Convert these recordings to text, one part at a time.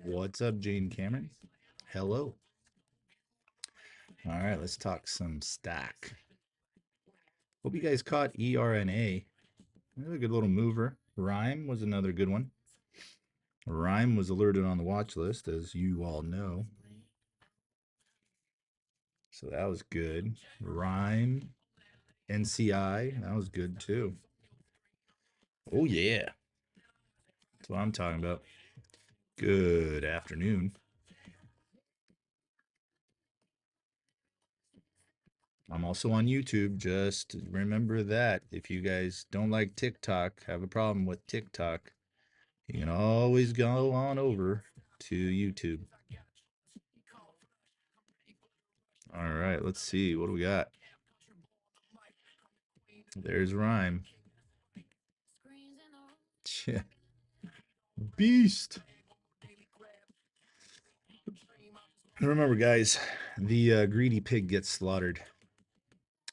What's up, Jane Cameron? Hello. All right, let's talk some stack. Hope you guys caught ERNA. Another good little mover. Rhyme was another good one. Rhyme was alerted on the watch list, as you all know. So that was good. Rhyme, NCI, that was good too. Oh, yeah. That's what I'm talking about. Good afternoon. I'm also on YouTube. Just remember that. If you guys don't like TikTok, have a problem with TikTok, you can always go on over to YouTube. All right, let's see. What do we got? There's Rhyme. Beast. Remember, guys, the greedy pig gets slaughtered.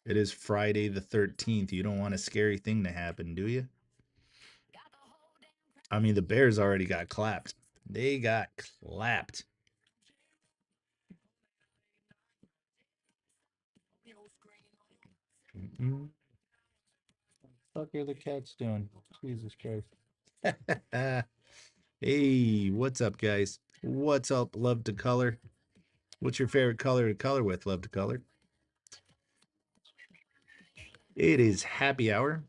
It is Friday the 13th. You don't want a scary thing to happen, do you? I mean, the Bears already got clapped. They got clapped. Mm-mm. What the fuck are the cats doing? Jesus Christ. Hey, what's up, guys? What's up, Love to Color? What's your favorite color to color with, Love to Color? It is happy hour.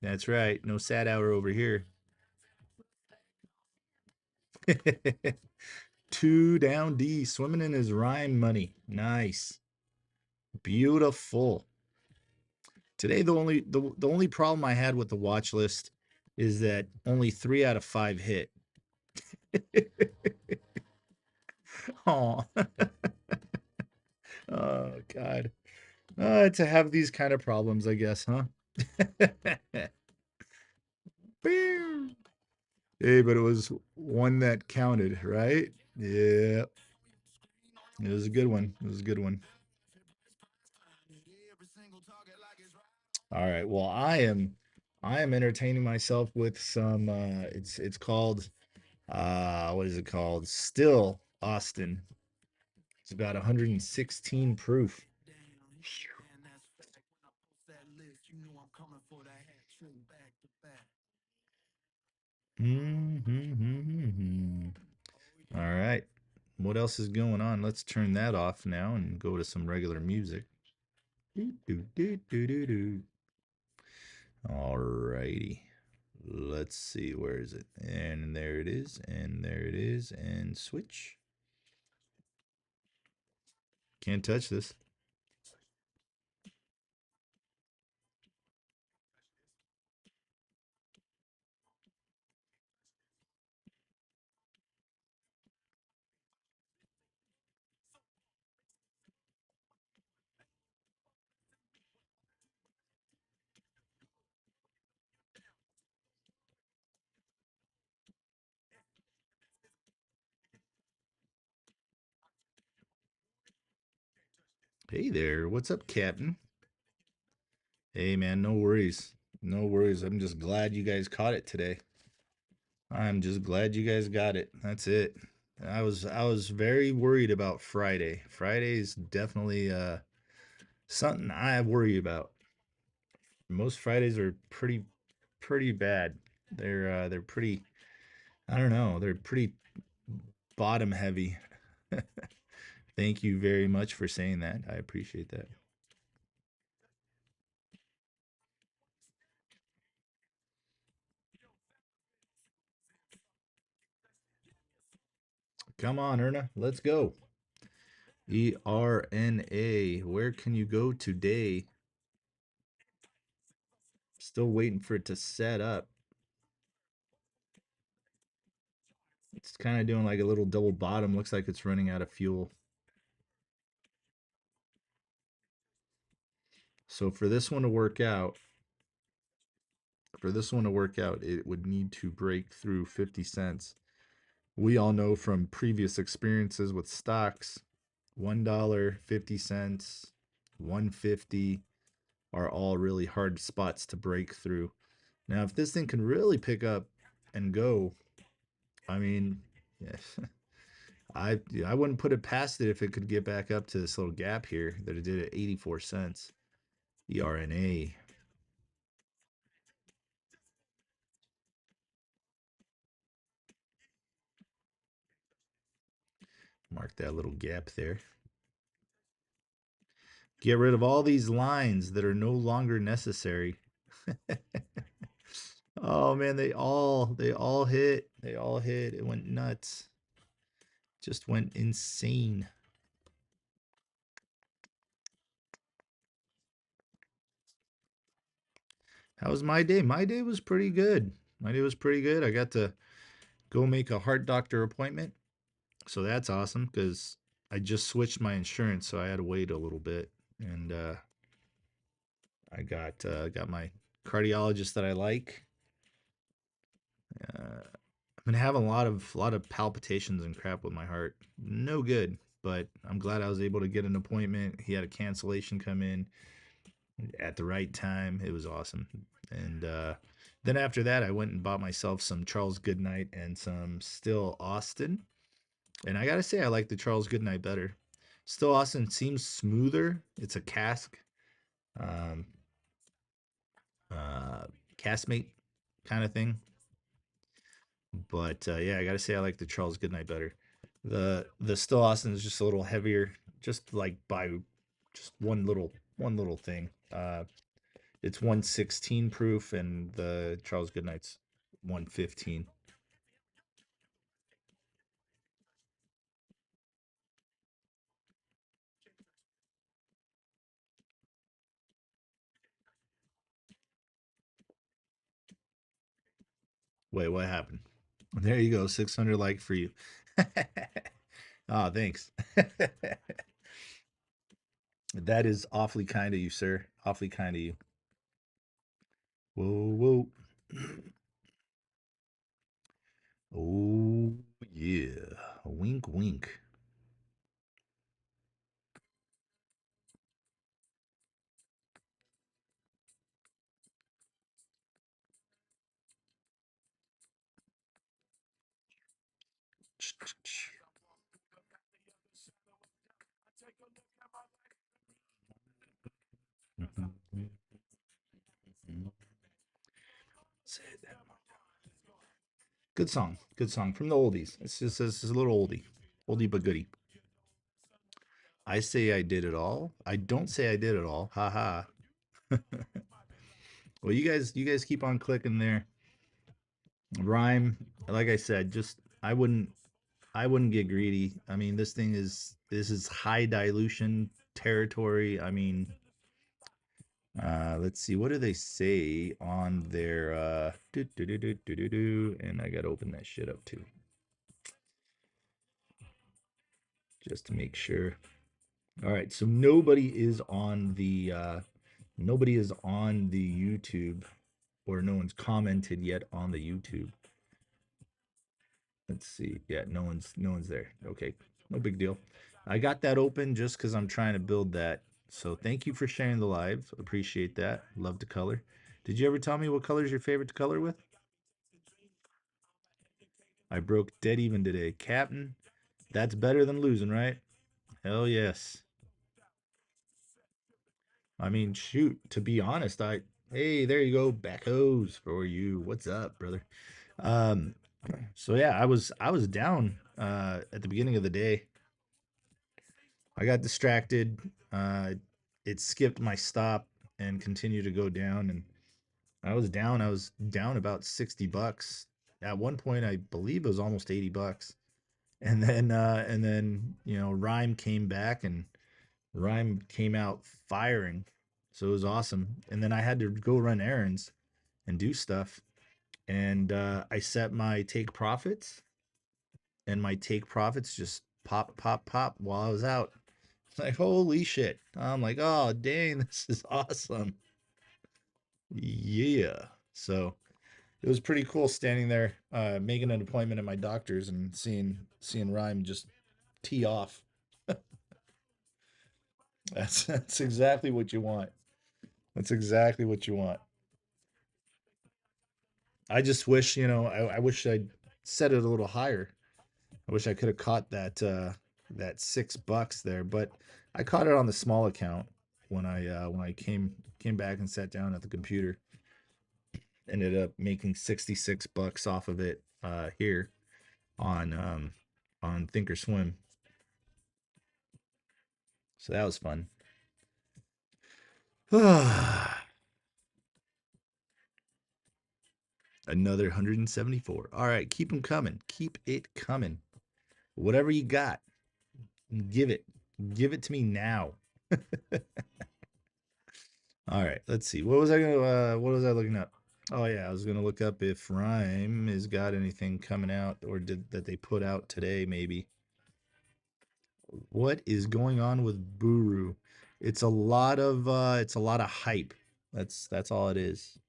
That's right. No sad hour over here. 2 down D, swimming in his rhyme money. Nice. Beautiful. Today, the only problem I had with the watch list is that only 3 out of 5 hit. Oh, oh God. To have these kind of problems, I guess, huh? Hey, but it was one that counted, right? Yeah. It was a good one. It was a good one. All right. Well, I am entertaining myself with some it's called what is it called? Still Austin. It's about 116 proof. Mm-hmm. All right. What else is going on? Let's turn that off now and go to some regular music. All righty. Let's see. Where is it? And there it is. And there it is. And switch. Can't touch this. Hey there. What's up, Captain? Hey, man. No worries. No worries. I'm just glad you guys caught it today. I'm just glad you guys got it. That's it. I was very worried about Friday. Friday's definitely something I worry about. Most Fridays are pretty bad. They're pretty, I don't know, they're pretty bottom heavy. Thank you very much for saying that. I appreciate that. Come on, Erna, let's go. ERNA. Where can you go today? Still waiting for it to set up. It's kind of doing like a little double bottom. Looks like it's running out of fuel. So for this one to work out, for this one to work out, it would need to break through 50 cents. We all know from previous experiences with stocks, $1, 50 cents, 150 are all really hard spots to break through. Now, if this thing can really pick up and go, I mean, yeah, I wouldn't put it past it if it could get back up to this little gap here that it did at 84 cents. ERNA. Mark that little gap there. Get rid of all these lines that are no longer necessary. Oh man, they all hit. They all hit. It went nuts. Just went insane. How was my day? My day was pretty good. My day was pretty good. I got to go make a heart doctor appointment. So that's awesome because I just switched my insurance, so I had to wait a little bit. And I got my cardiologist that I like. I've been having a lot of palpitations and crap with my heart. No good, but I'm glad I was able to get an appointment. He had a cancellation come in at the right time. It was awesome. And then after that, I went and bought myself some Charles Goodnight and some Still Austin. And I gotta say, I like the Charles Goodnight better. Still Austin seems smoother. It's a cask, um, uh, castmate kind of thing. But yeah, I gotta say I like the Charles Goodnight better. The Still Austin is just a little heavier, just like by just one little thing. It's 116 proof, and the Charles Goodnight's 115. Wait, what happened? There you go, 600 like for you. Oh, thanks. That is awfully kind of you, sir. Awfully kind of you. Whoa, whoa. Oh, yeah. Wink, wink. Good song. Good song from the oldies. It's a little oldie. Oldie but goodie. I say I did it all. I don't say I did it all. Ha ha. Well, you guys keep on clicking there. Rhyme, like I said, just I wouldn't get greedy. I mean, this is high dilution territory. I mean, let's see, what do they say on their and I gotta open that shit up too. Just to make sure. All right, so nobody is on the YouTube, or no one's commented yet on the YouTube. Let's see. Yeah, no one's there. Okay. No big deal. I got that open just because I'm trying to build that. So thank you for sharing the live. Appreciate that. Love to color. Did you ever tell me what color is your favorite to color with? I broke dead even today. Captain, that's better than losing, right? Hell yes. I mean, shoot, to be honest, hey, there you go, back hose for you. What's up, brother? Um, so yeah, I was down at the beginning of the day. I got distracted. It skipped my stop and continued to go down, and I was down. I was down about $60. At one point, I believe it was almost $80. And then you know, Rhyme came back, and Rhyme came out firing, so it was awesome. And then I had to go run errands and do stuff, and I set my take profits, and my take profits just pop, pop, pop while I was out. Like, holy shit. I'm like, oh, dang, this is awesome. Yeah. So it was pretty cool standing there, making an appointment at my doctor's and seeing Rhyme just tee off. That's exactly what you want. That's exactly what you want. I just wish, I wish I'd set it a little higher. I wish I could have caught that $6 there, but I caught it on the small account when I came back and sat down at the computer. Ended up making $66 off of it here on Thinkorswim. So that was fun. Another 174. All right, keep them coming. Keep it coming. Whatever you got, give it. Give it to me now. All right, let's see. What was I looking up? Oh yeah, I was gonna look up if Rhyme has got anything coming out or did that they put out today, maybe. What is going on with Buru? It's a lot of hype. That's all it is.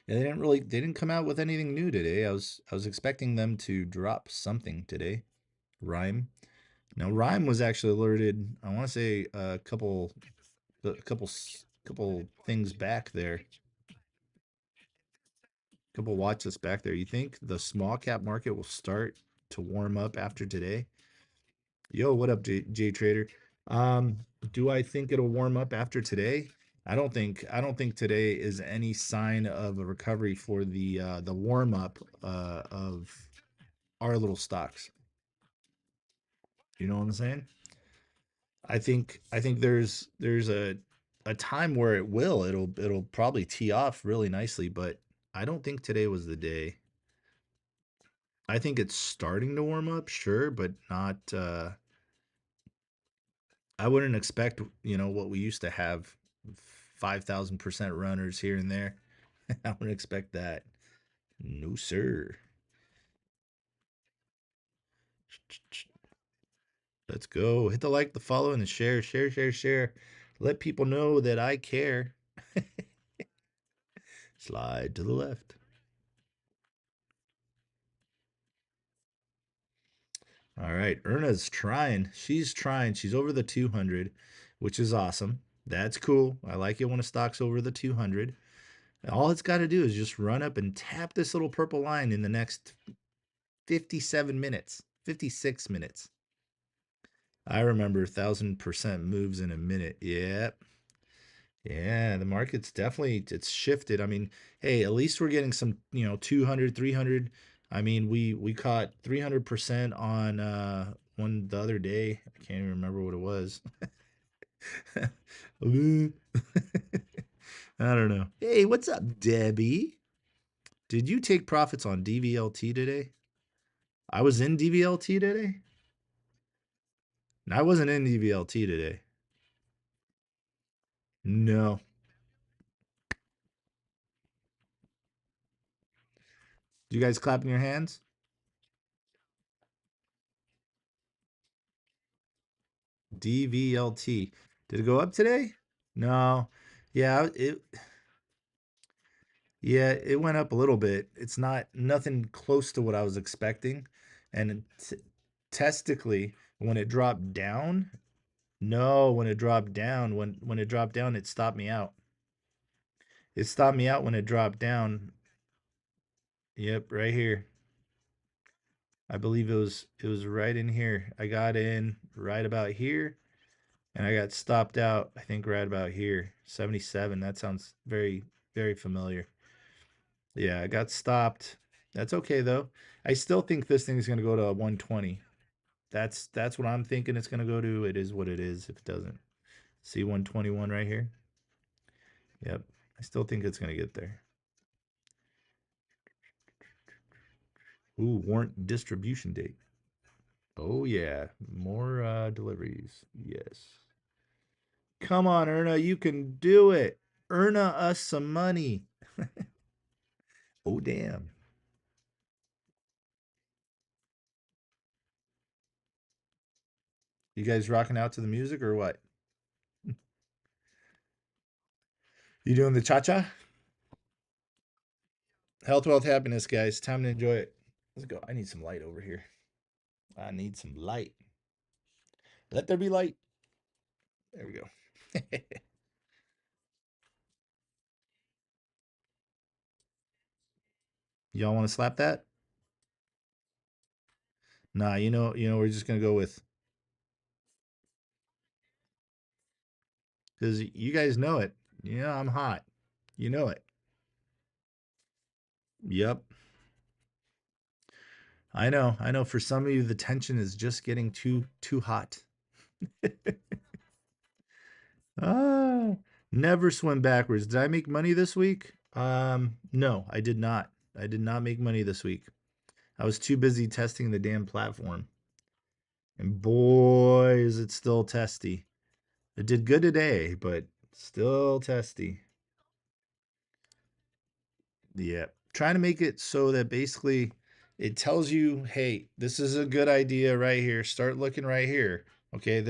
Yeah, they didn't come out with anything new today. I was expecting them to drop something today. Rhyme. Now Rhyme was actually alerted, I want to say a couple things back there. A couple watches back there. You think the small cap market will start to warm up after today? Yo, what up, J Trader? Um, do I think it'll warm up after today? I don't think today is any sign of a recovery for the warm up of our little stocks. You know what I'm saying? I think there's a time where it will. It'll probably tee off really nicely, but I don't think today was the day. I think it's starting to warm up, sure, but not I wouldn't expect, what we used to have 5,000% runners here and there. I wouldn't expect that. No, sir. Let's go. Hit the like, the follow, and the share. Share, share, share. Let people know that I care. Slide to the left. All right. Erna's trying. She's trying. She's over the 200, which is awesome. That's cool. I like it when a stock's over the 200. All it's got to do is just run up and tap this little purple line in the next 57 minutes, 56 minutes. I remember 1,000% moves in a minute. Yep. Yeah, the market's definitely it's shifted. I mean, hey, at least we're getting some, 200, 300. I mean, we caught 300% on one the other day. I can't even remember what it was. I don't know. Hey, what's up, Debbie? Did you take profits on DVLT today? I was in DVLT today. I wasn't in DVLT today. No. You guys clapping your hands? DVLT. Did it go up today? No. Yeah, it went up a little bit. It's not nothing close to what I was expecting. And testically, when it dropped down, no, when it dropped down, it stopped me out. It stopped me out when it dropped down. Yep, right here. I believe it was right in here. I got in right about here and I got stopped out, I think right about here. 77. That sounds very, very familiar. Yeah, I got stopped. That's okay though. I still think this thing is gonna go to 120. That's what I'm thinking it's gonna go to. It is what it is if it doesn't. See 121 right here? Yep. I still think it's gonna get there. Ooh, warrant distribution date. Oh yeah. More deliveries. Yes. Come on, Erna, you can do it. Earn us some money. Oh, damn. You guys rocking out to the music or what? You doing the cha-cha? Health, wealth, happiness, guys. Time to enjoy it. Let's go. I need some light over here. I need some light. Let there be light. There we go. Y'all want to slap that? Nah, we're just gonna go with because you guys know it. Yeah, I'm hot. You know it. Yep. I know. I know. For some of you, the tension is just getting too hot. Ah, never swim backwards. Did I make money this week? No, I did not. I did not make money this week. I was too busy testing the damn platform. And boy, is it still testy. It did good today, but still testy. Yeah. Trying to make it so that basically it tells you, hey, this is a good idea right here. Start looking right here. Okay,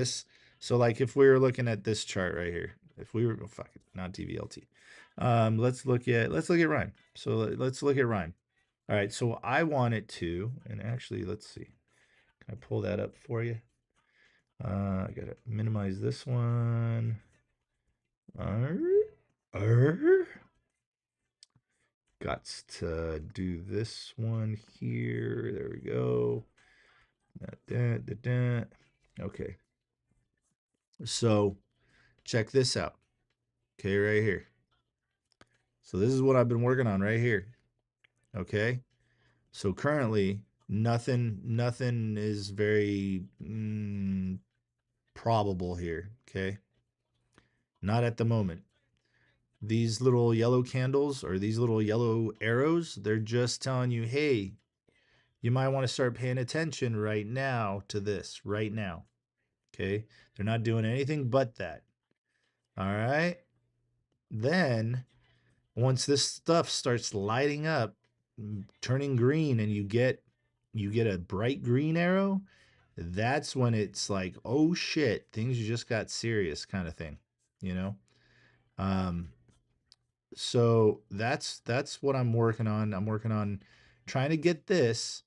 so like if we were looking at this chart right here, if we were fuck it, not TVLT. Let's look at Rhyme. So let's look at Rhyme. All right, so I want it to, and actually let's see. Can I pull that up for you? I gotta minimize this one. Arr. Got to do this one here. There we go. Okay. So check this out. Okay, right here. So this is what I've been working on right here. Okay. So currently, nothing is very probable here. Okay. Not at the moment. These little yellow candles or these little yellow arrows, they're just telling you, hey, you might want to start paying attention right now to this, right now. Okay. They're not doing anything but that. All right. Then once this stuff starts lighting up, turning green, and you get a bright green arrow, that's when it's like, oh shit, things just got serious kind of thing, you know? Um, so that's what I'm working on. I'm working on trying to get this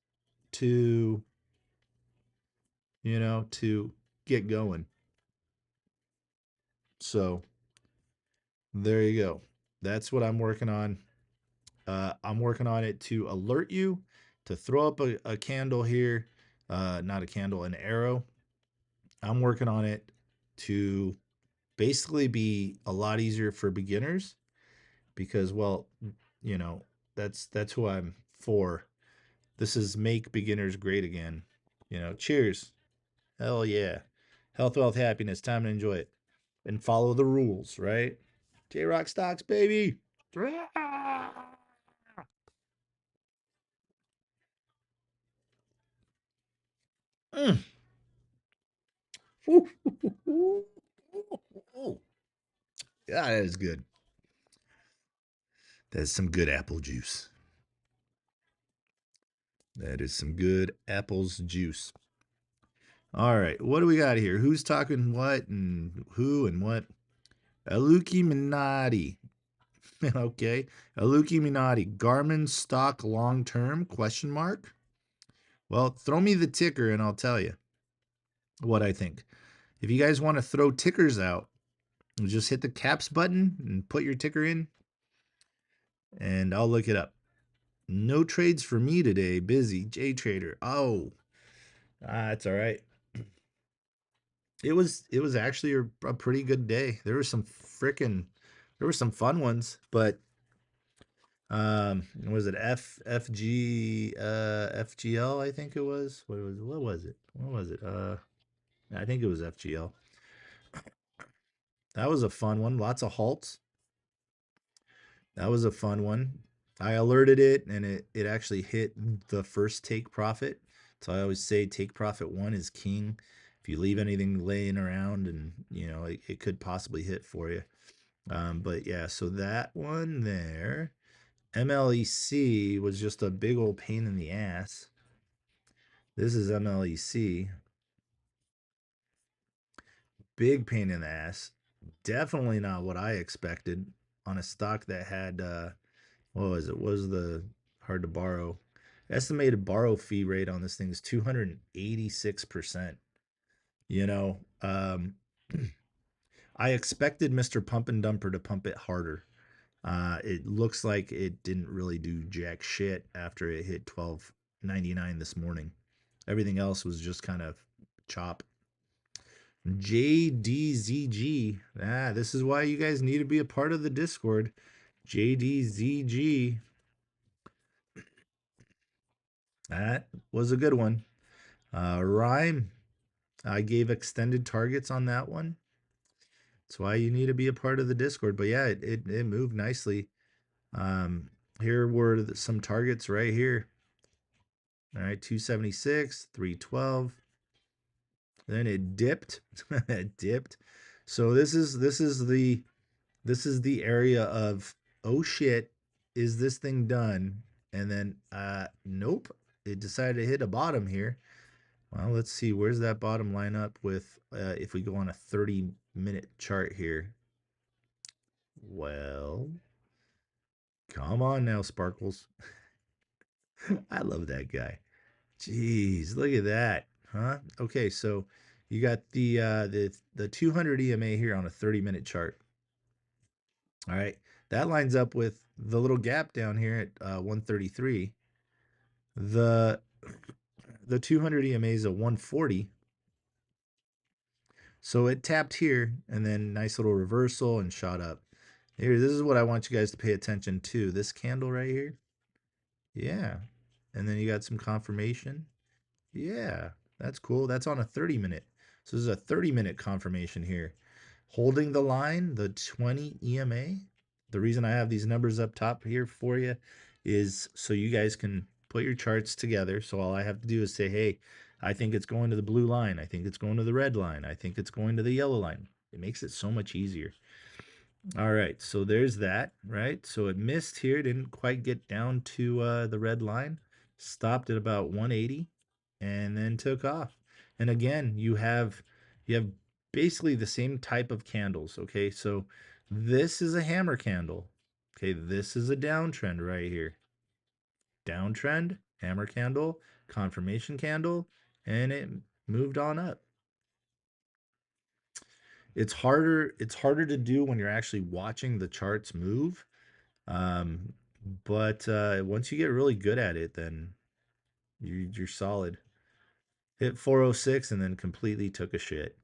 to, to get going. So there you go. That's what I'm working on. I'm working on it to alert you to throw up a candle here. Not a candle, an arrow. I'm working on it to basically be a lot easier for beginners because, well, you know, that's who I'm for. This is make beginners great again. Cheers. Hell yeah. Health, wealth, happiness. Time to enjoy it. And follow the rules, right? Jrockstocks, baby. Mm. Yeah, that is good. That's some good apple juice. That is some good apples juice. All right, what do we got here? Who's talking what and who and what? Aluki Minati. Okay. Aluki Minati. Garmin stock long term? Question mark. Well, throw me the ticker and I'll tell you what I think. If you guys want to throw tickers out, just hit the caps button and put your ticker in, and I'll look it up. No trades for me today. Busy. J Trader. Oh, that's all right. It was actually a pretty good day. There were some fun ones, but was it FGL, I think it was. What was it? I think it was FGL. That was a fun one. Lots of halts. That was a fun one. I alerted it and it actually hit the first take profit. So I always say take profit one is king. If you leave anything laying around and it could possibly hit for you. But yeah, so that one there, MLEC was just a big old pain in the ass. This is MLEC. Big pain in the ass. Definitely not what I expected on a stock that had what was it? What was the hard to borrow? Estimated borrow fee rate on this thing is 286%. You know, I expected Mr. Pump and Dumper to pump it harder. It looks like it didn't really do jack shit after it hit 12.99 this morning. Everything else was just kind of chop. JDZG. This is why you guys need to be a part of the Discord. JDZG. That was a good one. Rhyme. I gave extended targets on that one. That's why you need to be a part of the Discord. But yeah, it moved nicely. Here were some targets right here. All right, 276, 312. Then it dipped. It dipped. So this is the area of, oh shit, is this thing done? And then nope, it decided to hit a bottom here. Well, let's see, where's that bottom line up with if we go on a 30-minute chart here. Well, come on now, Sparkles. I love that guy. Jeez, look at that. Huh? Okay, so you got the 200 EMA here on a 30-minute chart. All right. That lines up with the little gap down here at 133. The 200 EMA is a 140. So it tapped here and then nice little reversal and shot up. Here, this is what I want you guys to pay attention to. This candle right here. Yeah. And then you got some confirmation. Yeah, that's cool. That's on a 30-minute. So this is a 30-minute confirmation here. Holding the line, the 20 EMA. The reason I have these numbers up top here for you is so you guys can put your charts together. So all I have to do is say, hey, I think it's going to the blue line. I think it's going to the red line. I think it's going to the yellow line. It makes it so much easier. All right, so there's that, right? So it missed here, didn't quite get down to the red line, stopped at about 180, and then took off. And again, you have basically the same type of candles, okay? So this is a hammer candle. Okay, this is a downtrend right here. Downtrend, hammer candle, confirmation candle, and it moved on up. It's harder to do when you're actually watching the charts move. Um, but once you get really good at it, then you're solid. Hit 406 and then completely took a shit.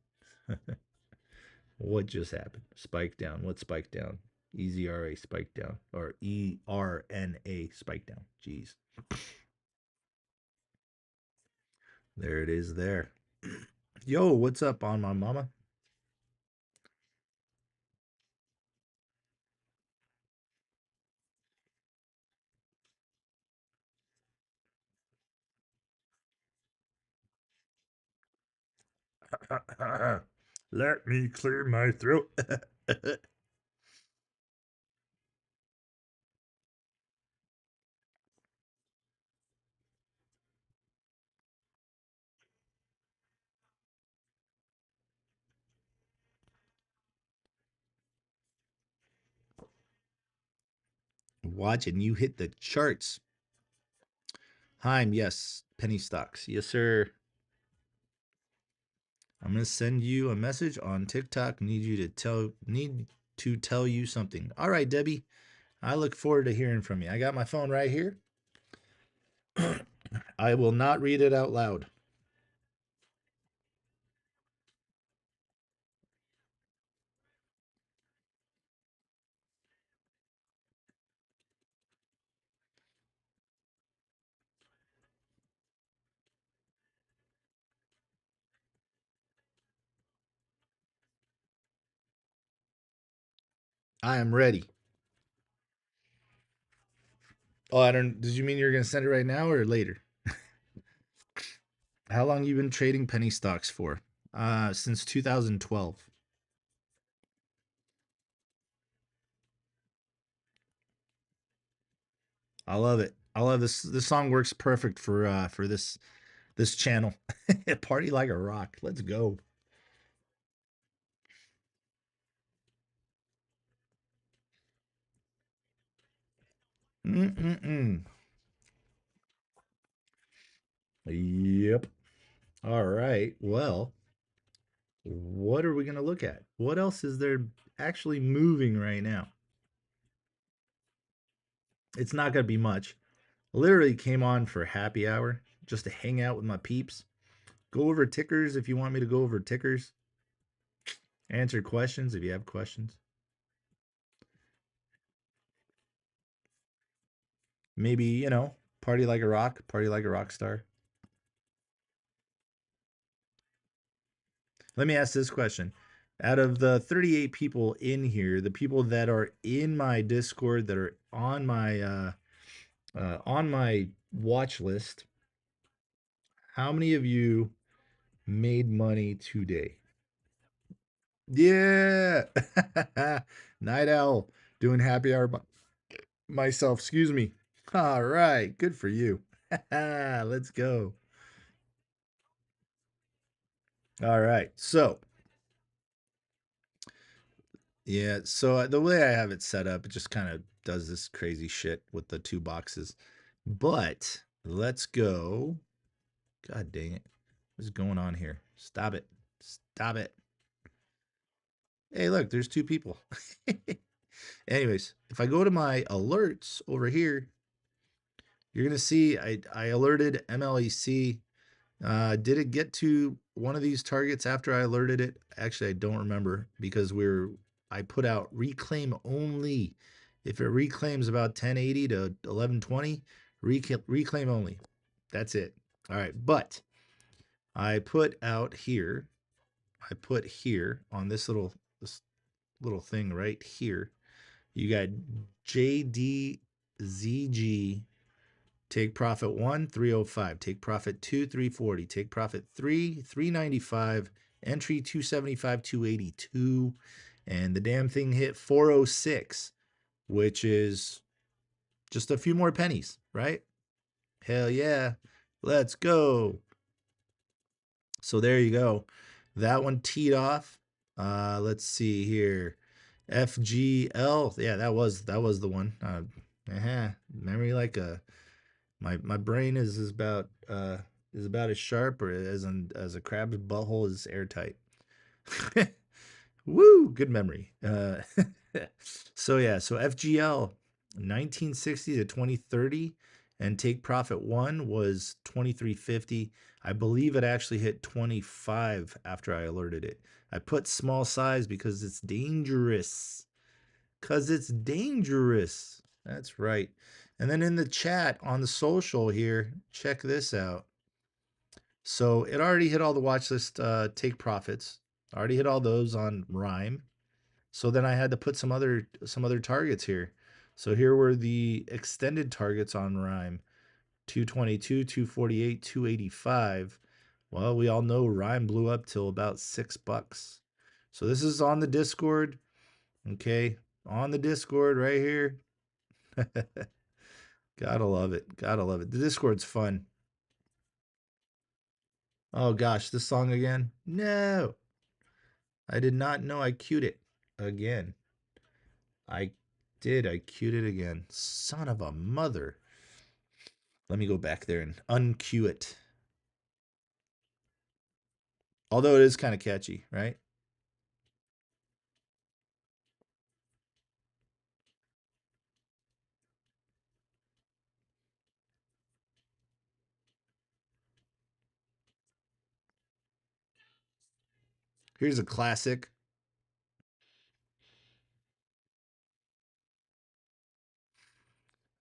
What just happened? Spike down. What spike down? EZRA spike down or ERNA spike down. Jeez. There it is there. Yo, what's up on my mama? Let me clear my throat. Watching you hit the charts. Heim, yes. Penny stocks. Yes, sir. I'm gonna send you a message on TikTok. Need to tell you something. All right, Debbie. I look forward to hearing from you. I got my phone right here. I will not read it out loud. I am ready. Oh, I don't. Did you mean you're gonna send it right now or later? How long you been trading penny stocks for? Since 2012. I love it. I love this. This song works perfect for this channel. Party like a rock. Let's go. Mm-mm-mm. Yep. All right. Well, what are we going to look at? What else is there actually moving right now? It's not going to be much. Literally came on for happy hour just to hang out with my peeps. Go over tickers if you want me to go over tickers. Answer questions if you have questions. Maybe, party like a rock, party like a rock star. Let me ask this question. Out of the 38 people in here, the people that are in my Discord, that are on my watch list, how many of you made money today? Yeah. Night Owl doing happy hour myself, excuse me. All right, good for you. Let's go. All right. So, yeah, so the way I have it set up, it just kind of does this crazy shit with the two boxes. But let's go. God dang it. What's going on here? Stop it. Stop it. Hey, look, there's two people. Anyways, if I go to my alerts over here, you're going to see I alerted MLEC. Did it get to one of these targets after I alerted it? Actually, I don't remember because I put out reclaim only. If it reclaims about 1080 to 1120, reclaim only. That's it. All right, but I put out here. I put here on this little thing right here. You got JDZG. Take profit 1, 305. Take profit 2, 340. Take profit 3, 395. Entry 275, 282. And the damn thing hit 406, which is just a few more pennies, right? Hell yeah. Let's go. So there you go. That one teed off. Let's see here. FGL. Yeah, that was the one. Memory like a my brain is about as sharp or as a crab's butthole is airtight. Woo, good memory. So yeah, so FGL 1960 to 2030 and take profit 1 was 2350. I believe it actually hit 25 after I alerted it. I put small size because it's dangerous. Cuz it's dangerous. That's right. And then in the chat on the social here, check this out. So it already hit all the watch list take profits. Already hit all those on Rhyme. So then I had to put some other targets here. So here were the extended targets on Rhyme. 222, 248, 285. Well, we all know Rhyme blew up till about $6. So this is on the Discord. Okay, on the Discord right here. Gotta love it. Gotta love it. The Discord's fun. Oh gosh, this song again? No. I did not know I queued it again. I did. I queued it again. Son of a mother. Let me go back there and unqueue it. Although it is kind of catchy, right? Here's a classic.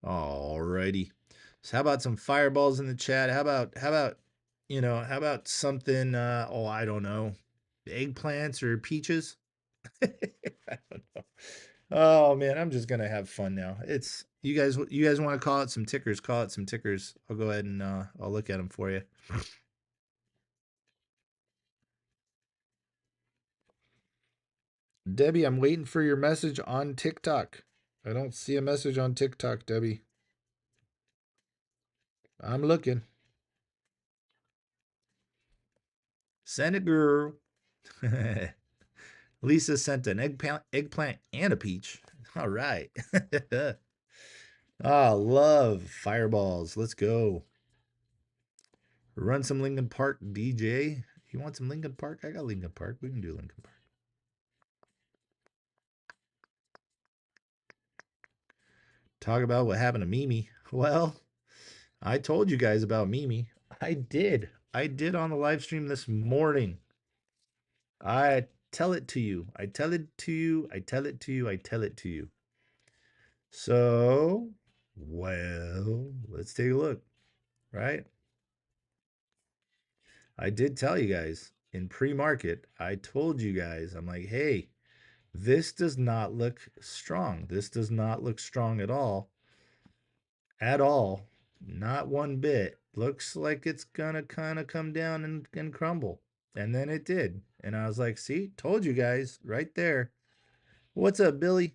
Alrighty. So how about some fireballs in the chat? How about something I don't know. Eggplants or peaches? I don't know. Oh man, I'm just gonna have fun now. It's you guys want to call it some tickers, call it some tickers. I'll go ahead and I'll look at them for you. Debbie, I'm waiting for your message on TikTok. I don't see a message on TikTok, Debbie. I'm looking. Send it, girl. Lisa sent an eggplant and a peach. All right. Ah, love fireballs. Let's go. Run some Lincoln Park, DJ. You want some Lincoln Park? I got Lincoln Park. We can do Lincoln Park. Talk about what happened to Mimi. Well, I told you guys about Mimi. I did. I did on the live stream this morning. I tell it to you. I tell it to you. I tell it to you. I tell it to you. So, well, let's take a look, right? I did tell you guys in pre-market, I told you guys, I'm like, hey, this does not look strong. This does not look strong at all. At all. Not one bit. Looks like it's gonna kind of come down and crumble. And then it did. And I was like, see, told you guys right there. What's up, Billy?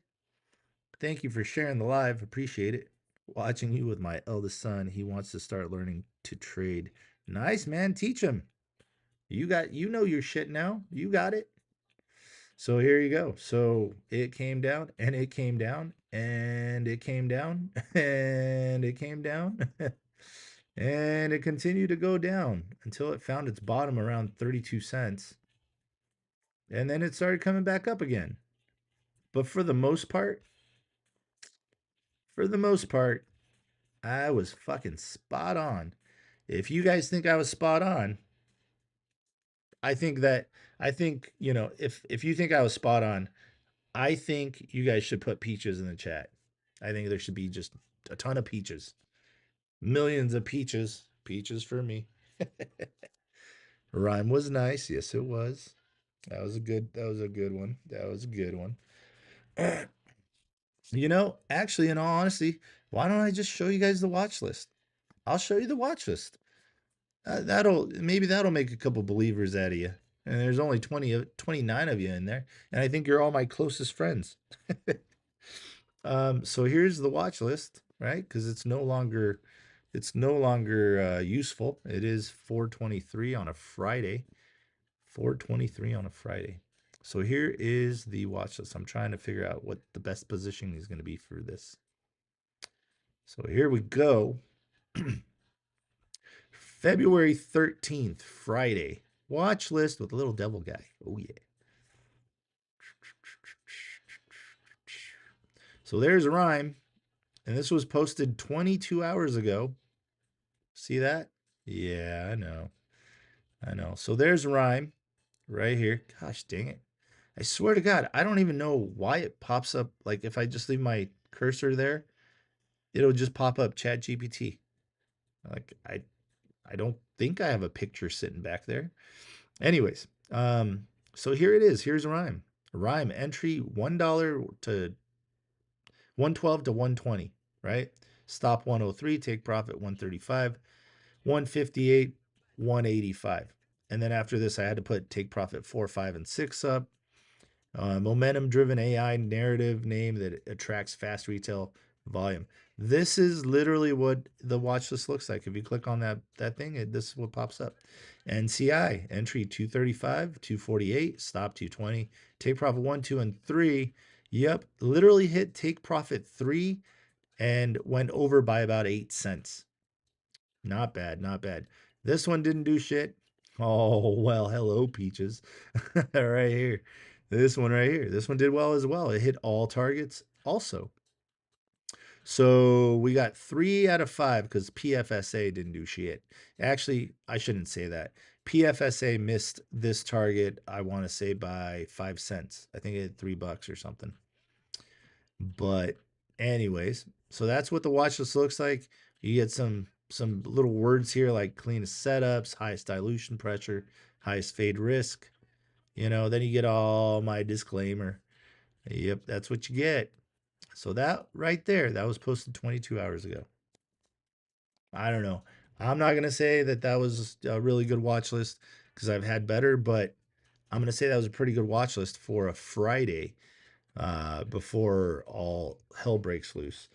Thank you for sharing the live. Appreciate it. Watching you with my eldest son. He wants to start learning to trade. Nice, man. Teach him. You know your shit now. You got it. So here you go. So it came down and it came down and it came down and it came down and it continued to go down until it found its bottom around 32 cents. And then it started coming back up again. But for the most part, I was fucking spot on. If you guys think I was spot on, I think, you know, if you think I was spot on, I think you guys should put peaches in the chat. I think there should be just a ton of peaches. Millions of peaches. Peaches for me. Rhyme was nice. Yes, it was. That was a good one. That was a good one. You know, actually, in all honesty, why don't I just show you guys the watch list? I'll show you the watch list. That'll make a couple believers out of you. And there's only 29 of you in there, and I think you're all my closest friends. So here's the watch list, right? Because it's no longer useful. It is 4:23 on a Friday. 4:23 on a Friday. So here is the watch list. I'm trying to figure out what the best positioning is going to be for this. So here we go. February 13th, Friday. Watch list with little devil guy. Oh yeah. So there's a rhyme. And this was posted 22 hours ago. See that? Yeah, I know. I know. So there's rhyme right here. Gosh dang it. I swear to God, I don't even know why it pops up. Like if I just leave my cursor there, it'll just pop up Chat GPT. Like I don't think I have a picture sitting back there. Anyways, so here it is. Here's a rhyme. Rhyme entry $1 to 112 to 120, right? Stop 103, take profit 135. 158, 185. And then after this, I had to put take profit 4, 5, and 6 up. Momentum driven AI narrative name that attracts fast retail volume. This is literally what the watch list looks like. If you click on that thing, this is what pops up. NCI entry 235, 248, stop 220, take profit 1, 2, and 3. Yep, literally hit take profit 3 and went over by about 8 cents. Not bad, not bad. This one didn't do shit. Oh, well, hello, Peaches. Right here. This one right here. This one did well as well. It hit all targets also. So we got 3 out of 5 because PFSA didn't do shit. Actually, I shouldn't say that. PFSA missed this target, I want to say, by 5 cents. I think it had $3 or something. But anyways, so that's what the watch list looks like. You get some little words here like cleanest setups, highest dilution pressure, highest fade risk. You know, then you get all my disclaimer. Yep, that's what you get. So that right there, that was posted 22 hours ago. I don't know. I'm not going to say that that was a really good watch list because I've had better, but I'm going to say that was a pretty good watch list for a Friday before all hell breaks loose.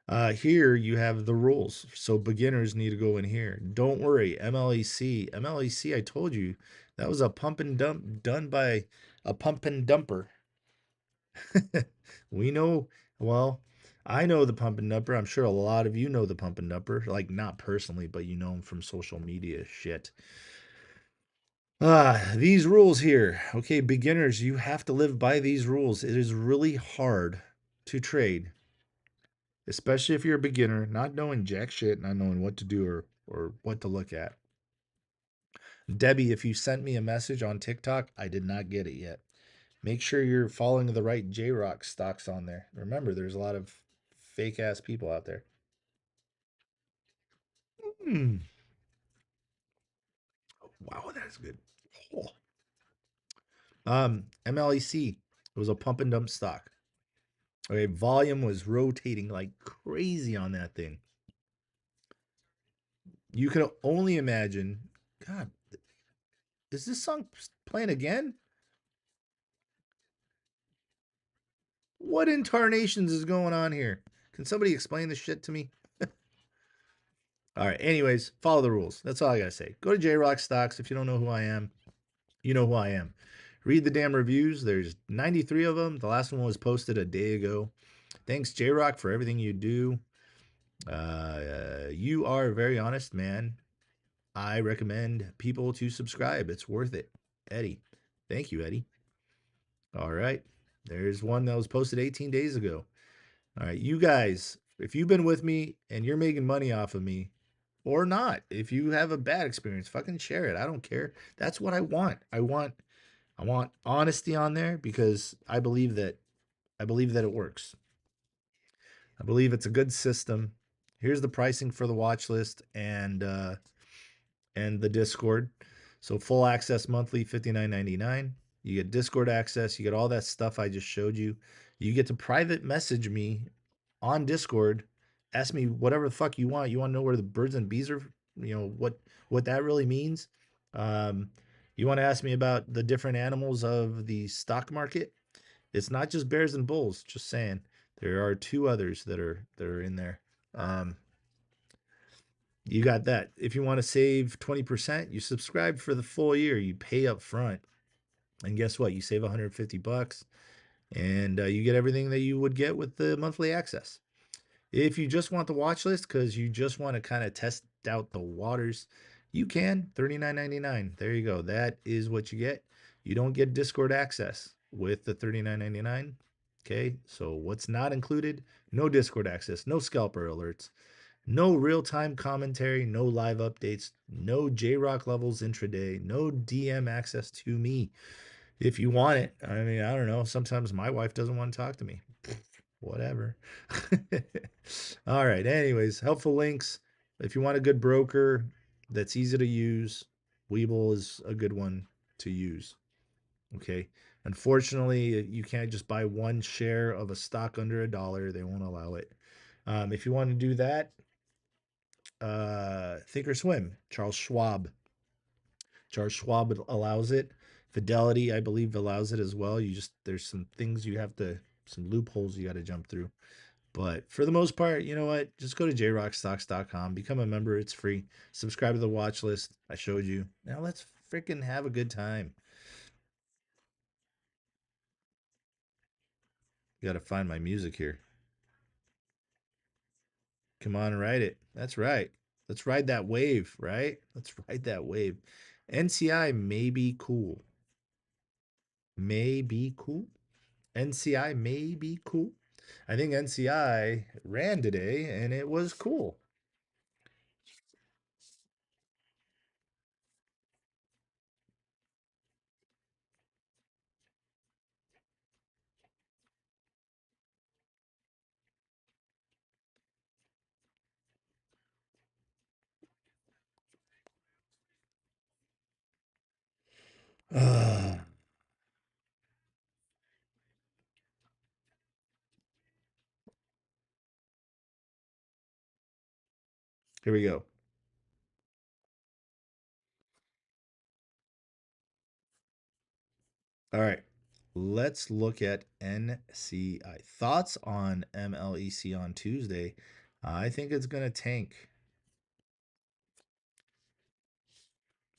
Here you have the rules. So beginners need to go in here. Don't worry, MLEC. MLEC, I told you, that was a pump and dump done by a pump and dumper. We know, well, I know the pump and dumper. I'm sure a lot of you know the pump and dumper. Like, not personally, but you know him from social media shit. These rules here. Okay, beginners, you have to live by these rules. It is really hard to trade, especially if you're a beginner, not knowing jack shit, not knowing what to do or what to look at. Debbie, if you sent me a message on TikTok, I did not get it yet. Make sure you're following the right Jrockstocks on there. Remember, there's a lot of fake ass people out there. Mm. Wow, that is good. Oh. MLEC. It was a pump and dump stock. Okay, volume was rotating like crazy on that thing. You can only imagine. God, is this song playing again? What incarnations is going on here? Can somebody explain this shit to me? All right. Anyways, follow the rules. That's all I gotta say. Go to Jrockstocks. If you don't know who I am, you know who I am. Read the damn reviews. There's 93 of them. The last one was posted a day ago. Thanks, Jrock, for everything you do. You are a very honest man. I recommend people to subscribe. It's worth it. Eddie. Thank you, Eddie. All right. There's one that was posted 18 days ago. All right. You guys, if you've been with me and you're making money off of me or not, if you have a bad experience, fucking share it. I don't care. That's what I want. I want honesty on there because I believe that it works. I believe it's a good system. Here's the pricing for the watch list and the Discord. So full access monthly, $59.99. You get Discord access. You get all that stuff I just showed you. You get to private message me on Discord. Ask me whatever the fuck you want. You want to know where the birds and bees are? What that really means. Um, you want to ask me about the different animals of the stock market? It's not just bears and bulls. Just saying, there are two others that are in there. Um, you got that. If you want to save 20%, you subscribe for the full year. You pay up front. And guess what? You save 150 bucks and you get everything that you would get with the monthly access. If you just want the watch list because you just want to kind of test out the waters, you can. $39.99. There you go. That is what you get. You don't get Discord access with the $39.99. Okay, so what's not included? No Discord access, no scalper alerts, no real-time commentary, no live updates, no J-Rock levels intraday, no DM access to me. If you want it, I mean, I don't know. Sometimes my wife doesn't want to talk to me. Whatever. All right. Anyways, helpful links. If you want a good broker that's easy to use, Webull is a good one to use. Okay. Unfortunately, you can't just buy one share of a stock under $1. They won't allow it. If you want to do that, Thinkorswim, Charles Schwab. Charles Schwab allows it. Fidelity, I believe, allows it as well. There's some things some loopholes you got to jump through. But for the most part, you know what? Just go to jrockstocks.com, become a member. It's free. Subscribe to the watch list. I showed you. Now let's freaking have a good time. Got to find my music here. Come on, ride it. That's right. Let's ride that wave, right? Let's ride that wave. NCI may be cool. May be cool. NCI may be cool. I think NCI ran today and it was cool. Uh, Here we go. All right. let's look at NCI. Thoughts on MLEC on Tuesday? I think it's going to tank.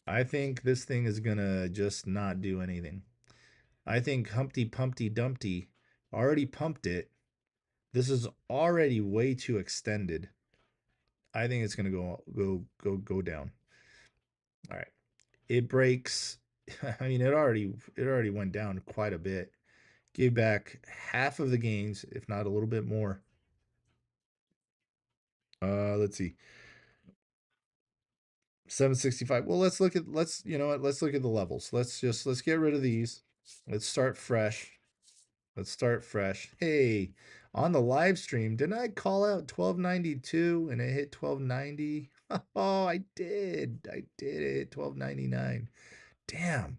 I think this thing is going to just not do anything. I think Humpty Pumpty Dumpty already pumped it. This is already way too extended. I think it's going to go down. All right. It breaks. I mean, it already went down quite a bit. Gave back half of the gains, if not a little bit more. Let's see. 765. Well, let's look at the levels. Let's get rid of these. Let's start fresh. Let's start fresh. Hey, on the live stream, didn't I call out 1292 and it hit 1290? Oh, I did. I did it. 1299. Damn.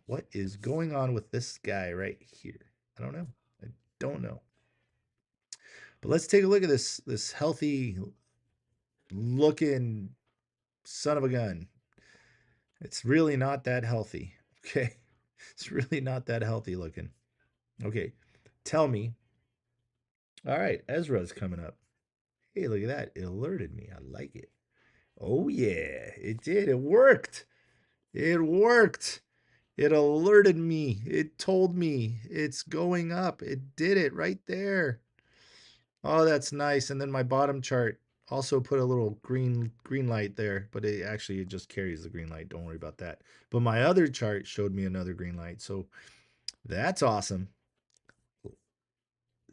What is going on with this guy right here? I don't know. I don't know. But let's take a look at this healthy looking son of a gun. It's really not that healthy. Okay. It's really not that healthy looking. Okay. Tell me. All right. Ezra's coming up. Hey, look at that. It alerted me. I like it. Oh, yeah. It did. It worked. It worked. It alerted me. It told me it's going up. It did it right there. Oh, that's nice. And then my bottom chart also put a little green light there, but it just carries the green light. Don't worry about that. But my other chart showed me another green light. So that's awesome.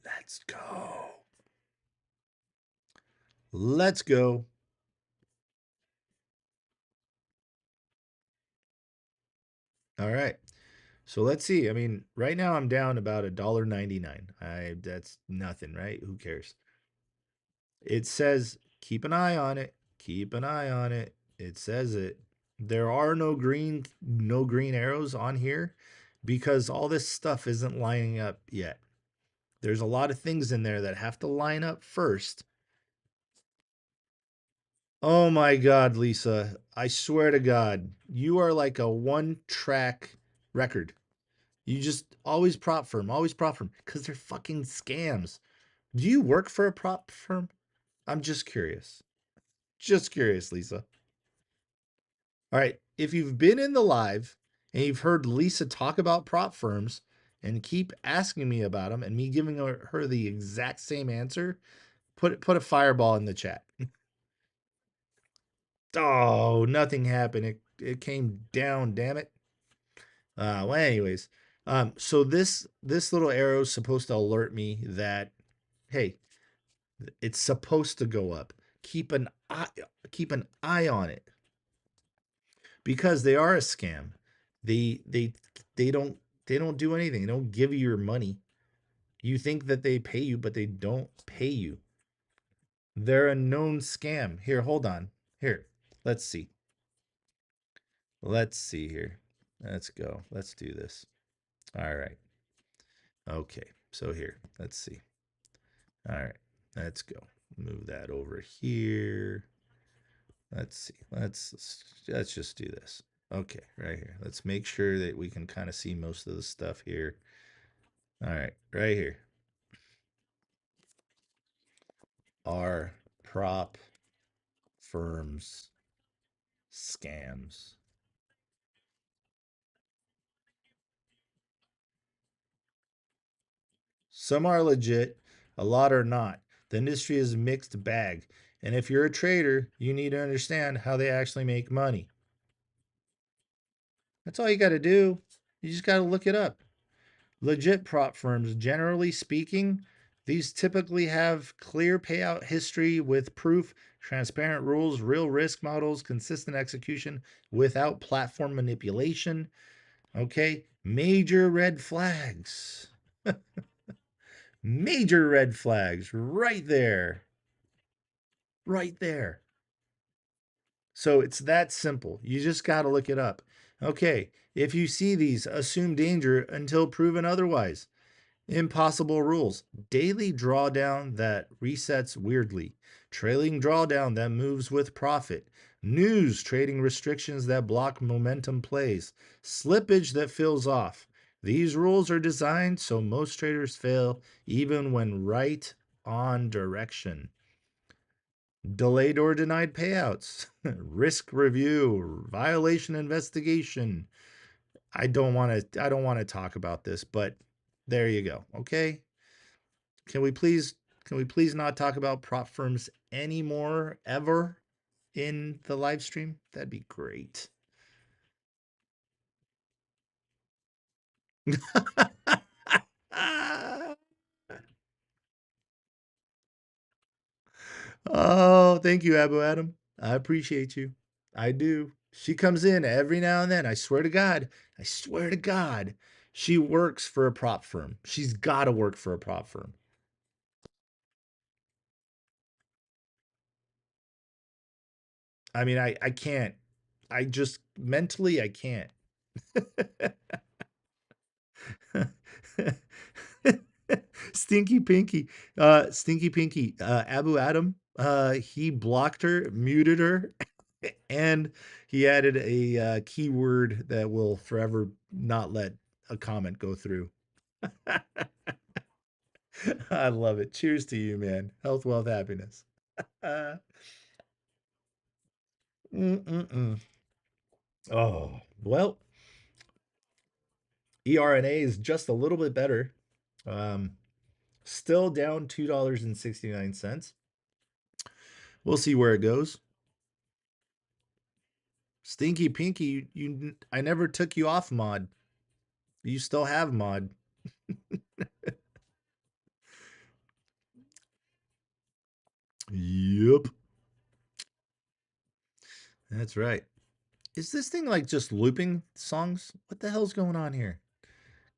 Let's go. Let's go. All right. So let's see. I mean, right now I'm down about $1.99. That's nothing, right? Who cares? It says keep an eye on it. Keep an eye on it. It says it. There are no green arrows on here because all this stuff isn't lining up yet. There's a lot of things in there that have to line up first. Oh my God, Lisa. I swear to God, you are like a one-track record. You just always prop firm, because they're fucking scams. Do you work for a prop firm? I'm just curious. Just curious, Lisa. All right. If you've been in the live and you've heard Lisa talk about prop firms and keep asking me about them and me giving her the exact same answer, put a fireball in the chat. Oh, nothing happened. It came down, damn it. Well, anyways, so this little arrow is supposed to alert me that, hey, it's supposed to go up. Keep an eye on it because they are a scam. They they they don't do anything. They don't give you your money. You think that they pay you, but they don't pay you. They're a known scam. Here, hold on. Here, let's see. Let's see here. Let's go. Let's do this. All right. Okay. So here, let's see. All right. Let's go. Move that over here. Let's see. Let's just do this. Okay, right here. Let's make sure that we can kind of see most of the stuff here. All right, right here. Are prop firms scams? Some are legit, a lot are not. The industry is a mixed bag. And if you're a trader, you need to understand how they actually make money. That's all you got to do. You just got to look it up. Legit prop firms, generally speaking, these typically have clear payout history with proof, transparent rules, real risk models, consistent execution without platform manipulation. Okay, major red flags. Major red flags right there. Right there. So it's that simple. You just got to look it up. Okay, if you see these, assume danger until proven otherwise. Impossible rules. Daily drawdown that resets weirdly. Trailing drawdown that moves with profit. News trading restrictions that block momentum plays. Slippage that fills off. These rules are designed so most traders fail even when right on direction. Delayed or denied payouts, risk review, violation investigation. I don't want to talk about this, but there you go. Okay? Can we please not talk about prop firms anymore ever in the live stream? That'd be great. Oh, thank you, Abu Adam. I appreciate you. I do. She comes in every now and then. I swear to God. I swear to God. She works for a prop firm. She's got to work for a prop firm. I mean, I can't. I just mentally I can't. Stinky Pinky. Stinky Pinky. Abu Adam. He blocked her, muted her, and he added a keyword that will forever not let a comment go through. I love it. Cheers to you, man. Health, wealth, happiness. Uh, mm-mm-mm. Oh, well, ERNA is just a little bit better. Um, Still down $2.69. We'll see where it goes. Stinky Pinky, I never took you off mod. You still have mod. Yep. That's right. Is this thing like just looping songs? What the hell's going on here?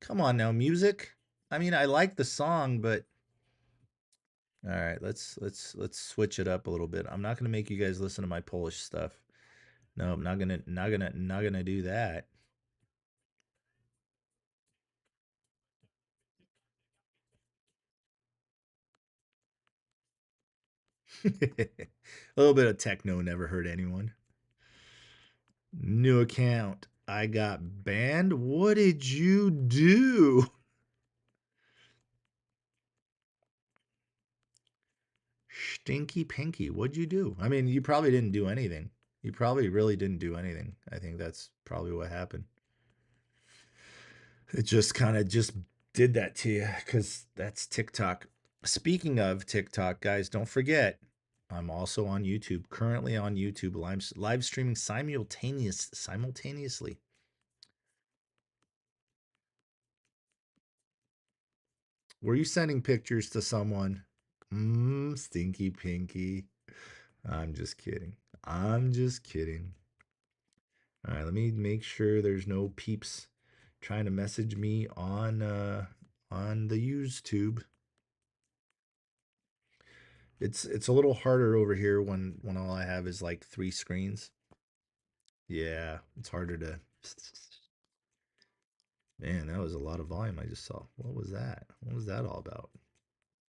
Come on now, music. I mean, I like the song, but all right, let's switch it up a little bit. I'm not gonna make you guys listen to my Polish stuff. No, I'm not gonna do that. A little bit of techno never hurt anyone. New account. I got banned. What did you do? Stinky Pinky. What'd you do? I mean, you probably didn't do anything. You probably really didn't do anything. I think that's probably what happened. It just kind of just did that to you because that's TikTok. Speaking of TikTok, guys, don't forget, I'm also on YouTube, currently on YouTube, live streaming simultaneously. Were you sending pictures to someone? Stinky Pinky. I'm just kidding. I'm just kidding. All right, let me make sure there's no peeps trying to message me on the YouTube. It's a little harder over here when all I have is like 3 screens. Yeah, it's harder to. Man, that was a lot of volume I just saw. What was that? What was that all about?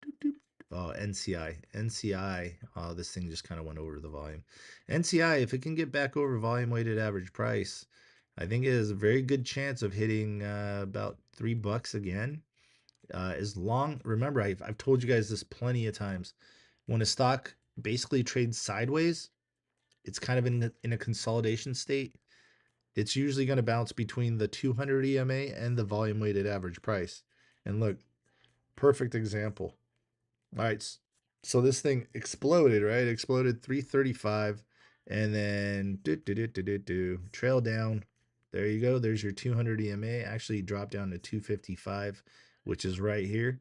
Doop, doop. Oh, NCI. NCI. Oh, this thing just kind of went over the volume. NCI, if it can get back over volume weighted average price, I think it has a very good chance of hitting about $3 again. As long, remember, I've told you guys this plenty of times. When a stock basically trades sideways, it's kind of in a consolidation state. It's usually going to bounce between the 200 EMA and the volume weighted average price. And look, perfect example. All right, so this thing exploded, right? It exploded 335 and then trail down. There you go. There's your 200 EMA. Actually dropped down to 255, which is right here.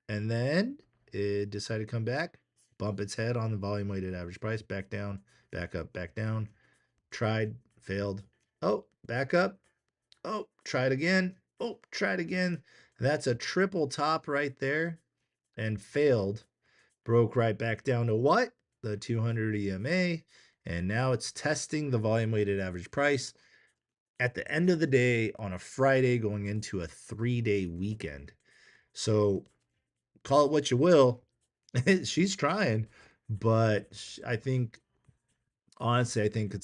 And then it decided to come back, bump its head on the volume weighted average price, back down, back up, back down. Tried, failed. Oh, back up. Oh, try it again. Oh, try it again. That's a triple top right there and failed. Broke right back down to what? The 200 EMA. And now it's testing the volume weighted average price at the end of the day on a Friday going into a 3-day weekend. So call it what you will. She's trying, but I think honestly, I think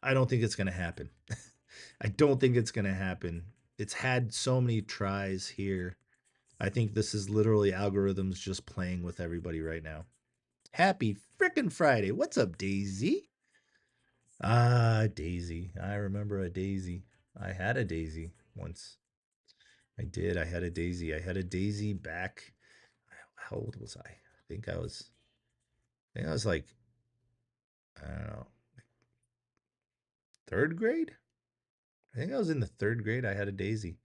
I don't think it's going to happen. I don't think it's going to happen. It's had so many tries here. I think this is literally algorithms just playing with everybody right now. Happy frickin' Friday. What's up, Daisy? Ah, Daisy. I remember a Daisy. I had a Daisy once. I did. I had a Daisy. I had a Daisy back. How old was I? I think I was like, I don't know, third grade? I think I was in the third grade. I had a Daisy.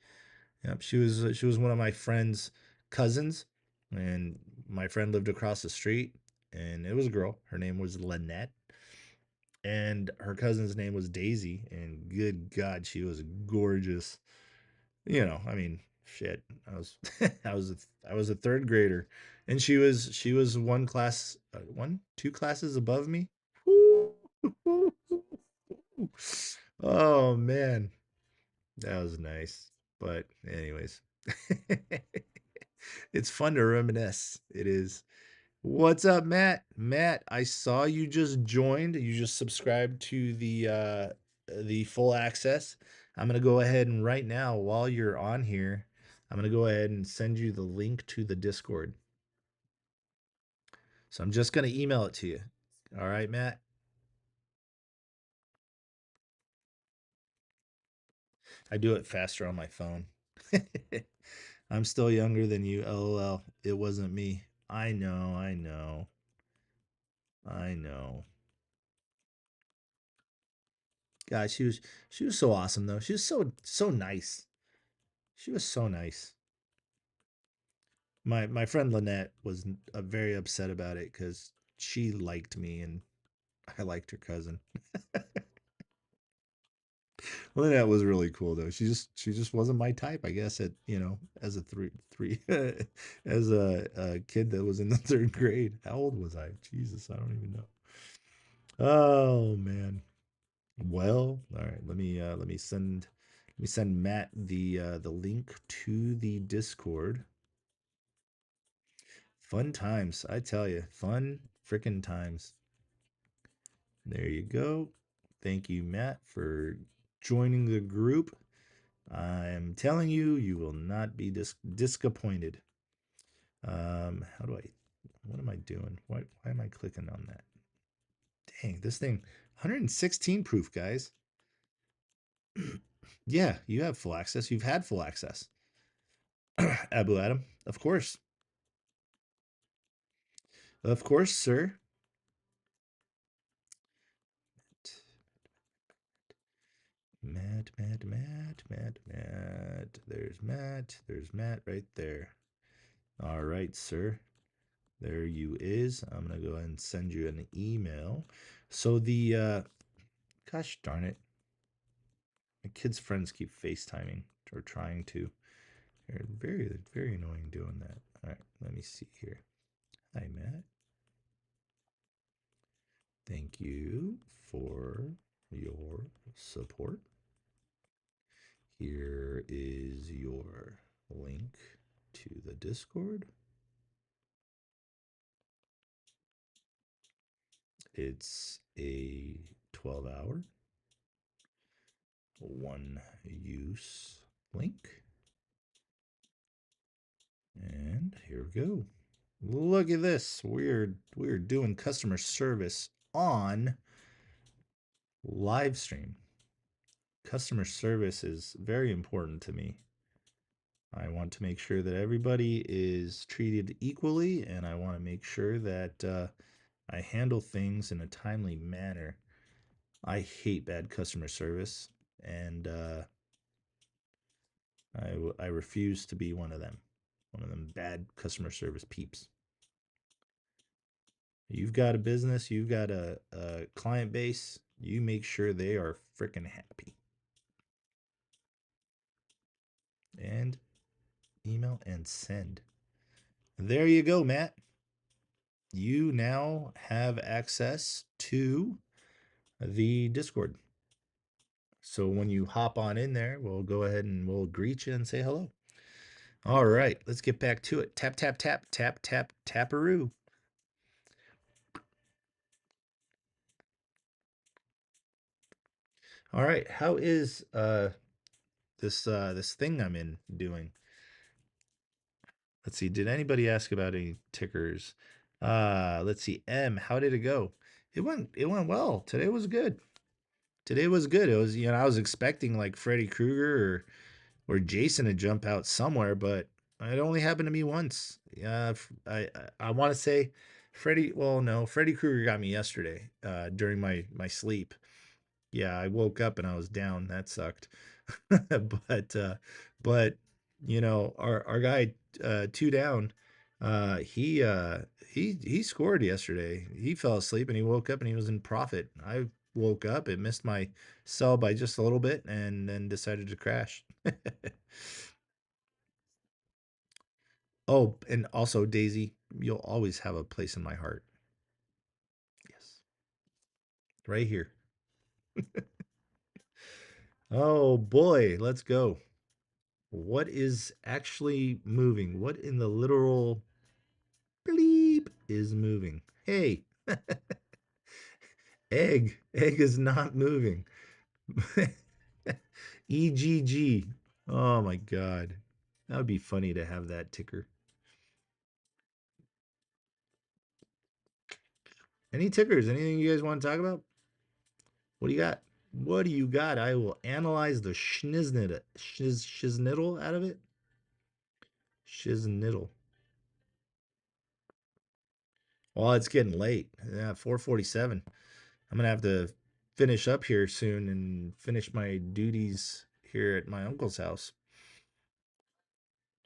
Yep, she was one of my friend's cousins, and my friend lived across the street, and it was a girl. Her name was Lynette, and her cousin's name was Daisy. And good God, she was gorgeous. I mean, shit. I was I was a third grader, and she was one class, one two classes above me. Oh man, that was nice. But anyways, it's fun to reminisce. It is. What's up, Matt? Matt, I saw you just joined. You just subscribed to the full access. I'm gonna go ahead and right now, while you're on here, I'm gonna go ahead and send you the link to the Discord. So I'm just gonna email it to you. All right, Matt. I do it faster on my phone. I'm still younger than you. LOL. It wasn't me. I know, I know, I know. God, she was so awesome though. She was so nice. She was so nice. My friend Lynette was very upset about it because she liked me and I liked her cousin. Lynette was really cool though. She just wasn't my type, I guess. As a three as a kid that was in the third grade. How old was I? Jesus, I don't even know. Oh man. Well, all right. Let me send Matt the link to the Discord. Fun times, I tell you. Fun freaking times. There you go. Thank you, Matt, for joining the group. I'm telling you, you will not be disappointed. How do I? What am I doing? Why am I clicking on that? Dang, this thing, 116 proof, guys. Yeah, you have full access. You've had full access. Abu Adam, of course, sir. Matt, Matt, Matt, Matt, Matt. There's Matt. There's Matt right there. All right, sir. There you is. I'm gonna go ahead and send you an email. So gosh darn it, my kids' friends keep FaceTiming or trying to. They're very, very annoying doing that. All right, let me see here. Hi, Matt. Thank you for your support. Here is your link to the Discord. It's a 12-hour, one use link. And here we go. Look at this. We're doing customer service on live stream. Customer service is very important to me. I want to make sure that everybody is treated equally, and I want to make sure that I handle things in a timely manner. I hate bad customer service, and I refuse to be one of them bad customer service peeps. You've got a business, you've got a client base, you make sure they are freaking happy. And email and send. There you go, Matt. You now have access to the Discord. So when you hop on in there, we'll go ahead and we'll greet you and say hello. All right, let's get back to it. Tap, tap, tap, tap, tap, taparoo. All right, how is this thing I'm in doing? Let's see. Did anybody ask about any tickers? Let's see. M, how did it go? It went well. Today was good. Today was good. It was, I was expecting like Freddy Krueger or Jason to jump out somewhere, but it only happened to me once. Yeah, I want to say Freddy. Well, no, Freddy Krueger got me yesterday during my sleep. Yeah, I woke up and I was down. That sucked. but but our guy two down, he scored yesterday. He fell asleep and he woke up and he was in profit. I woke up, it missed my sell by just a little bit and then decided to crash. Oh, and also Daisy, you'll always have a place in my heart. Yes. Right here. Oh boy, let's go. What is actually moving? What in the literal bleep is moving? Hey, egg is not moving. EGG. Oh my god. That would be funny to have that ticker. Any tickers? Anything you guys want to talk about? What do you got? What do you got? I will analyze the shiznittle out of it. Shiznittle. Well, it's getting late. Yeah, 4:47. I'm gonna have to finish up here soon and finish my duties here at my uncle's house.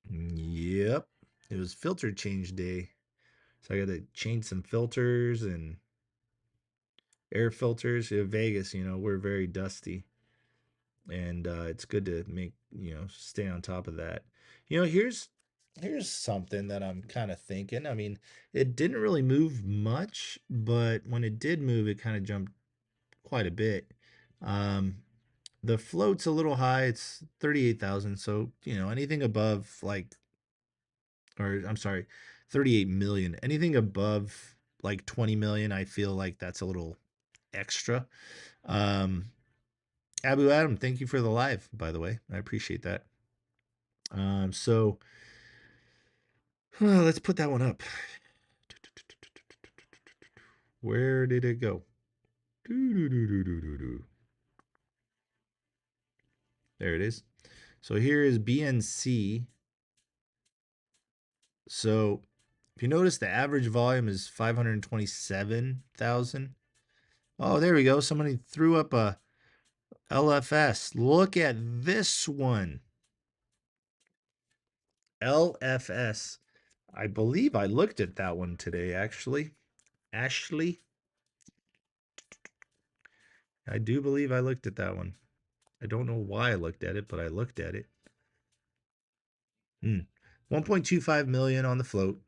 Yep. It was filter change day. So I got to change some filters and air filters. In Vegas, we're very dusty. And it's good to stay on top of that. Here's something that I'm kind of thinking. I mean, it didn't really move much, but when it did move, it kind of jumped quite a bit. Um, the float's a little high. It's 38,000. So, anything above like, or I'm sorry, 38 million. Anything above like 20 million, I feel like that's a little extra. Um, Abu Adam, thank you for the live, by the way. I appreciate that. So let's put that one up. Where did it go? There it is. So here is BNC. So if you notice, the average volume is 527,000. Oh, there we go. Somebody threw up a LFS. Look at this one. LFS. I believe I looked at that one today, actually. Ashley. I do believe I looked at that one. I don't know why I looked at it, but I looked at it. 1.25 million on the float.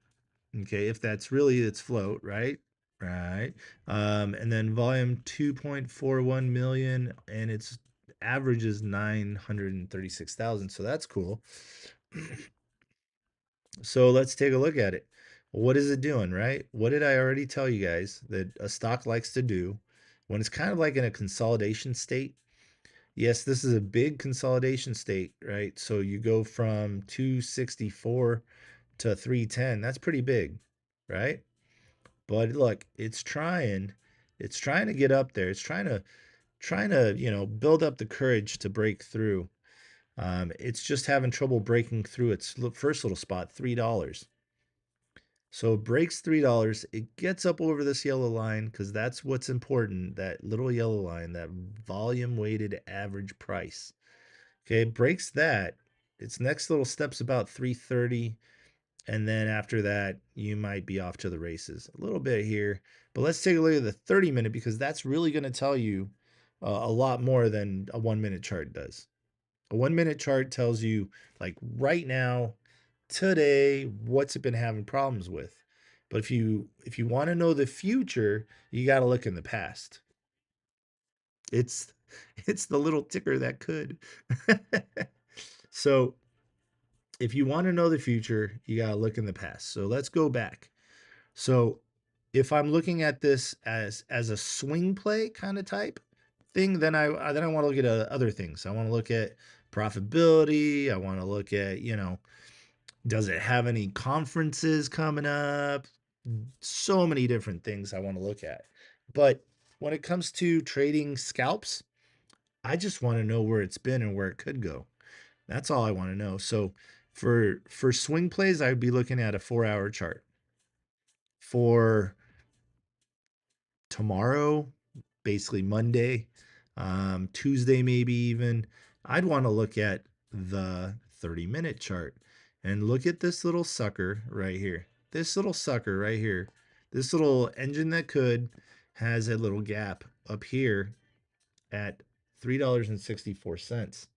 Okay, if that's really its float, right? Right. And then volume 2.41 million, and its average is 936,000. So that's cool. So let's take a look at it. What is it doing, right? What did I already tell you guys that a stock likes to do when it's kind of like in a consolidation state? Yes, this is a big consolidation state, right? So you go from 264 to 310. That's pretty big, right? But look, it's trying to get up there. It's trying to, build up the courage to break through. It's just having trouble breaking through its first little spot, $3. So it breaks $3. It gets up over this yellow line because that's what's important. That little yellow line, that volume weighted average price. Okay, it breaks that. Its next little step's about 330. And then after that, you might be off to the races a little bit here. But let's take a look at the 30-minute because that's really going to tell you a lot more than a 1-minute chart does. A 1-minute chart tells you, like right now, today, what's it been having problems with. But if you want to know the future, you got to look in the past. It's it's the little ticker that could. So if you want to know the future, you got to look in the past. So let's go back. So if I'm looking at this as a swing play kind of type, thing, then I want to look at other things. I want to look at profitability. I want to look at, does it have any conferences coming up? So many different things I want to look at. But when it comes to trading scalps, I just want to know where it's been and where it could go. That's all I want to know. So for swing plays, I'd be looking at a 4-hour chart. For tomorrow, basically Monday, Tuesday, maybe even, I'd want to look at the 30-minute chart and look at this little sucker right here. This little sucker right here. This little engine that could has a little gap up here at $3.64.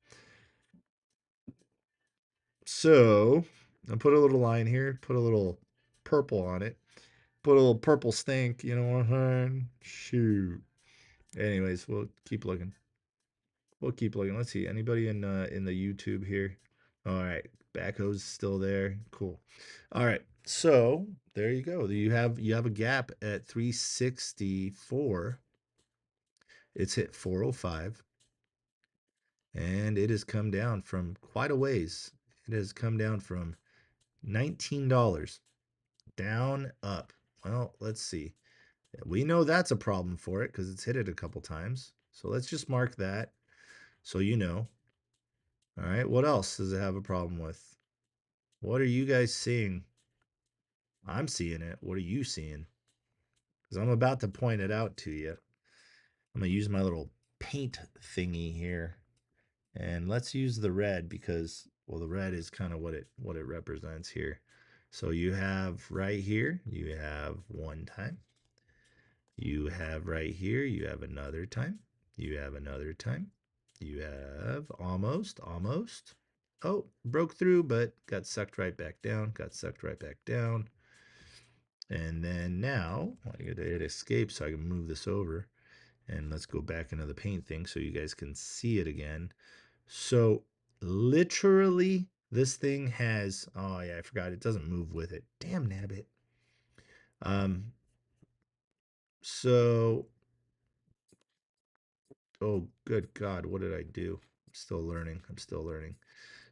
So I'll put a little line here, put a little purple on it, put a little purple stink, you know what I'm saying? Shoot. Anyways, we'll keep looking. We'll keep looking. Let's see. Anybody in the YouTube here? All right. Backhoe's still there. Cool. All right. So there you go. You have a gap at 364. It's hit 405. And it has come down from quite a ways. It has come down from $19 down up. Well, let's see. We know that's a problem for it because it's hit it a couple times. So let's just mark that so you know. All right, what else does it have a problem with? What are you guys seeing? I'm seeing it. What are you seeing? Because I'm about to point it out to you. I'm going to use my little paint thingy here. And let's use the red because, well, the red is kind of what it represents here. So you have right here, you have one time. You have right here, you have another time. You have another time. You have almost. Oh, broke through, but got sucked right back down. Got sucked right back down. And then now, I gotta hit escape so I can move this over. And let's go back into the paint thing so you guys can see it again. So literally, this thing has, oh yeah, I forgot, it doesn't move with it. Damn nabbit. So, oh, good God, what did I do? I'm still learning.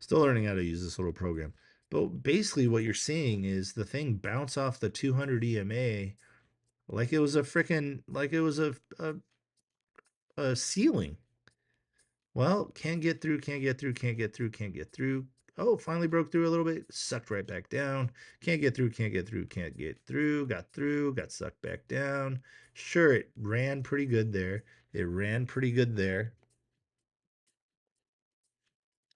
Still learning how to use this little program. But basically what you're seeing is the thing bounce off the 200 EMA like it was a freaking, like it was a ceiling. Well, can't get through, can't get through, can't get through, can't get through. Oh, finally broke through a little bit, sucked right back down. Can't get through, can't get through, can't get through, got sucked back down. Sure, it ran pretty good there. It ran pretty good there.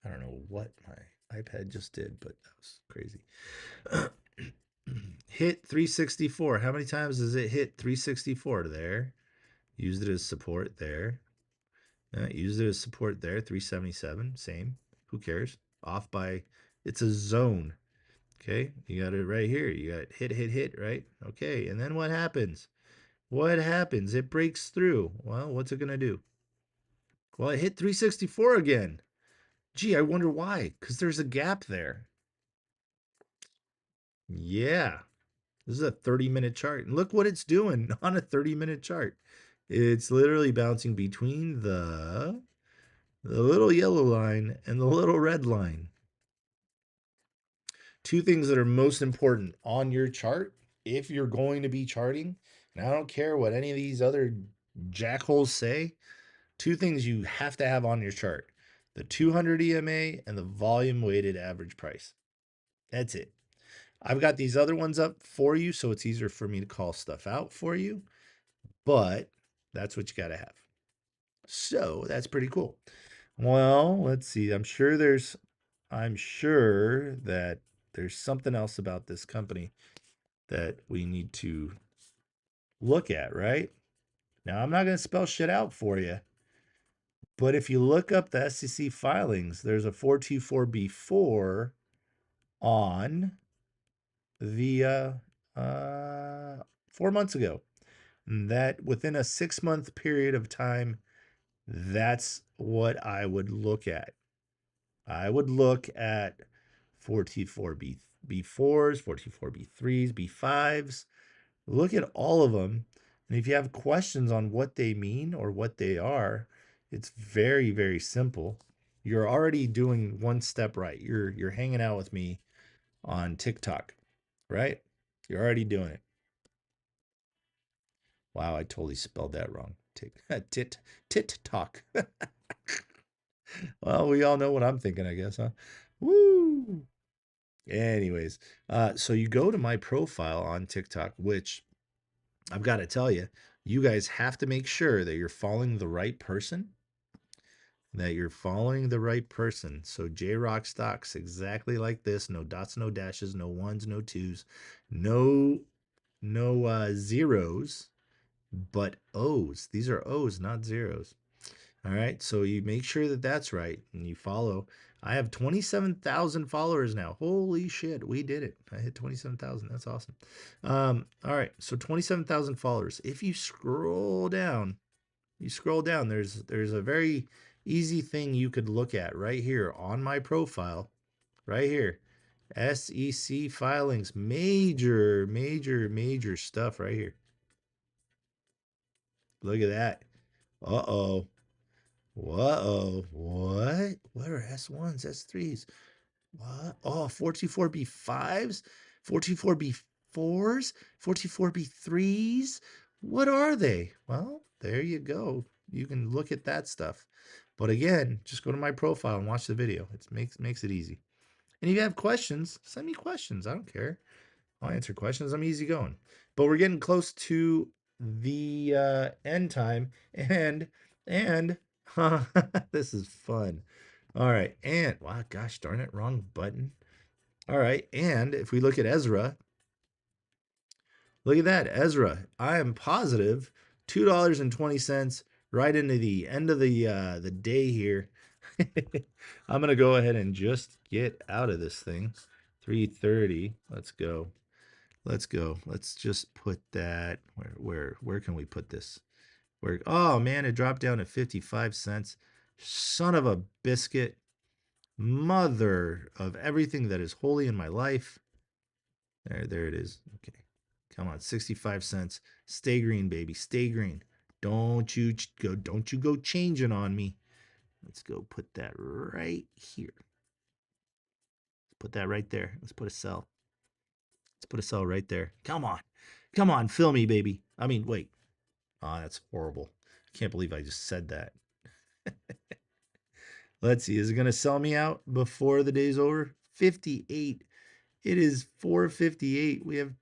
I don't know what my iPad just did, but that was crazy. Hit 364. How many times does it hit 364 there? Used it as support there. Used it as support there. 377. Same. Who cares? Off by, it's a zone. Okay. You got it right here. You got hit, right? Okay. And then what happens? What happens? It breaks through. Well, what's it going to do? Well, it hit 364 again. Gee, I wonder why. Because there's a gap there. Yeah. This is a 30-minute chart. And look what it's doing on a 30-minute chart. It's literally bouncing between the little yellow line and the little red line. Two things that are most important on your chart if you're going to be charting, and I don't care what any of these other jackholes say, two things you have to have on your chart: the 200 EMA and the volume weighted average price. That's it. I've got these other ones up for you, so it's easier for me to call stuff out for you, but that's what you got to have. So that's pretty cool. Well, let's see. I'm sure that there's something else about this company that we need to look at, right? Now, I'm not going to spell shit out for you, but if you look up the SEC filings, there's a 424B4 on the 4 months ago. And that within a 6-month period of time, that's what I would look at. I would look at 424B4s, 424B3s, B5s. Look at all of them. And if you have questions on what they mean or what they are, It's very, very simple. You're already doing one step right. You're hanging out with me on TikTok, right? You're already doing it. Wow, I totally spelled that wrong. Tit talk. Well, we all know what I'm thinking, I guess, huh? Woo! Anyways, so you go to my profile on TikTok, which I've got to tell you, you guys have to make sure that you're following the right person. That you're following the right person. So Jrockstocks, exactly like this. No dots, no dashes, no ones, no twos, no zeros, but O's. These are O's, not zeros. All right, so you make sure that that's right and you follow. I have 27,000 followers now. Holy shit, we did it. I hit 27,000. That's awesome. All right, so 27,000 followers. If you scroll down, there's a very easy thing you could look at right here on my profile, right here. SEC filings, major, major, major stuff right here. Look at that. Uh-oh. Whoa, what? What are S1s, S3s? What? Oh, 44B5s, 44B4s, 44B3s. What are they? Well, there you go. You can look at that stuff. But again, just go to my profile and watch the video. It makes it easy. And if you have questions, send me questions. I don't care. I'll answer questions. I'm easy going. But we're getting close to the end time, and this is fun. All right, and wow, gosh darn it, wrong button. All right, and if we look at Ezra, look at that, Ezra. I am positive $2.20 right into the end of the day here. I'm gonna go ahead and just get out of this thing. 3:30. Let's go. Let's go. Let's just put that where can we put this? Where oh man, it dropped down to 55 cents. Son of a biscuit. Mother of everything that is holy in my life. There it is. Okay. Come on, 65 cents. Stay green, baby. Stay green. Don't you go changing on me. Let's go put that right here. Put that right there. Let's put a sell. Let's put a sell right there. Come on. Come on, fill me, baby. I mean, wait. Oh, that's horrible. I can't believe I just said that. Let's see. Is it going to sell me out before the day's over? 58. It is 4:58. We have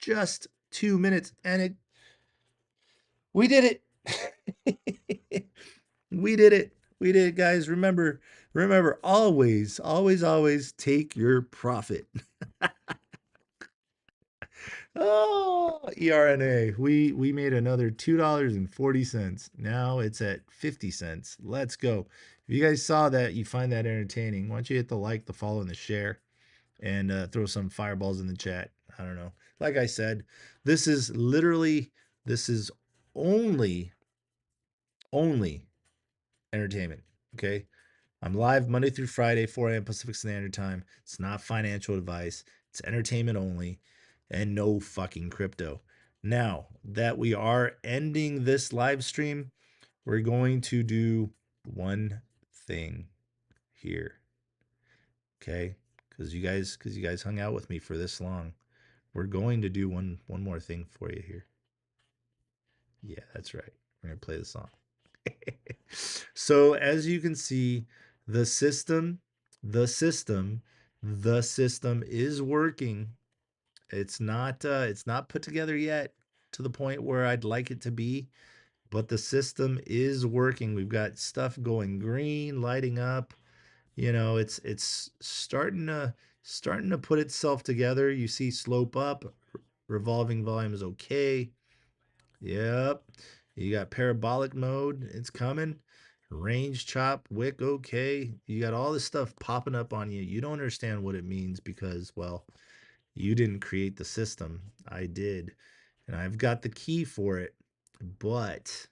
just 2 minutes and we did it. We did it. We did it, guys. Remember, always, always, always take your profit. Oh, ERNA. We made another $2.40. Now it's at 50 cents. Let's go. If you guys saw that, you find that entertaining, why don't you hit the like, the follow, and the share, and throw some fireballs in the chat. I don't know. Like I said, this is literally, this is only, only entertainment. Okay. I'm live Monday through Friday, 4 a.m. Pacific Standard Time. It's not financial advice. It's entertainment only and no fucking crypto. Now that we are ending this live stream, we're going to do one thing here. Okay? Because you guys hung out with me for this long. We're going to do one more thing for you here. Yeah, that's right. We're going to play the song. So as you can see, the system, the system, the system is working. It's not put together yet to the point where I'd like it to be, but the system is working. We've got stuff going green, lighting up. You know, it's starting to put itself together. You see slope up, revolving volume is okay. Yep. You got parabolic mode, it's coming. Range chop, wick, okay. You got all this stuff popping up on you. You don't understand what it means because, well, you didn't create the system. I did. And I've got the key for it, but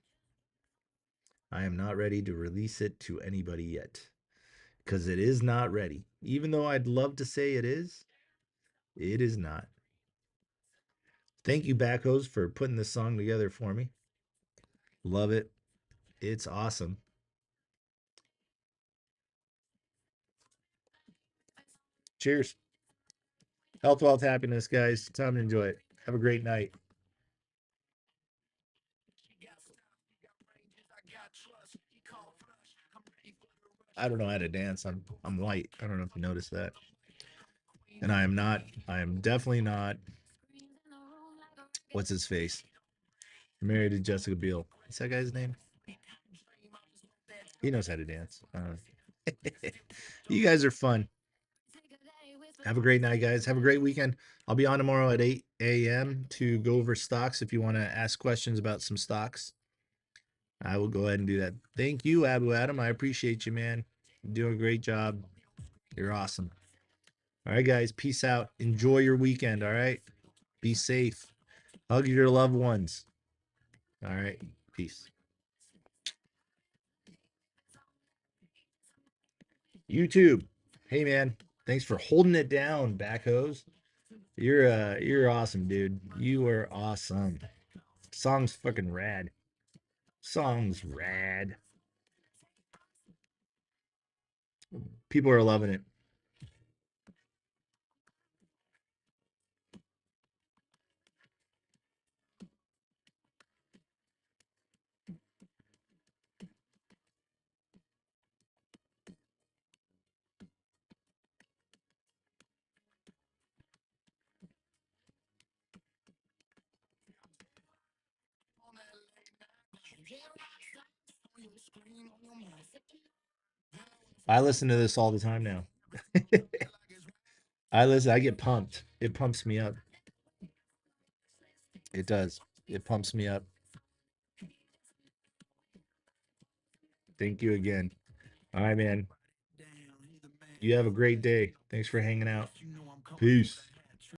I am not ready to release it to anybody yet because it is not ready. Even though I'd love to say it is not. Thank you, Backhoes, for putting this song together for me. Love it. It's awesome. Cheers. Health, wealth, happiness, guys. Time to enjoy it. Have a great night. I don't know how to dance. I'm white. I don't know if you noticed that. And I am not. I am definitely not. What's his face? Married to Jessica Biel. What's that guy's name? He knows how to dance. You guys are fun. Have a great night, guys. Have a great weekend. I'll be on tomorrow at 8 a.m. to go over stocks. If you want to ask questions about some stocks, I will go ahead and do that. Thank you, Abu Adam. I appreciate you, man. You're doing a great job. You're awesome. All right, guys. Peace out. Enjoy your weekend. All right. Be safe. Hug your loved ones. All right. Peace. YouTube. Hey, man. Thanks for holding it down, backhoes. You're awesome, dude. You are awesome. Song's fucking rad. Song's rad. People are loving it. I listen to this all the time now. I get pumped. It pumps me up. It does. It pumps me up. Thank you again. All right, man. You have a great day. Thanks for hanging out. Peace.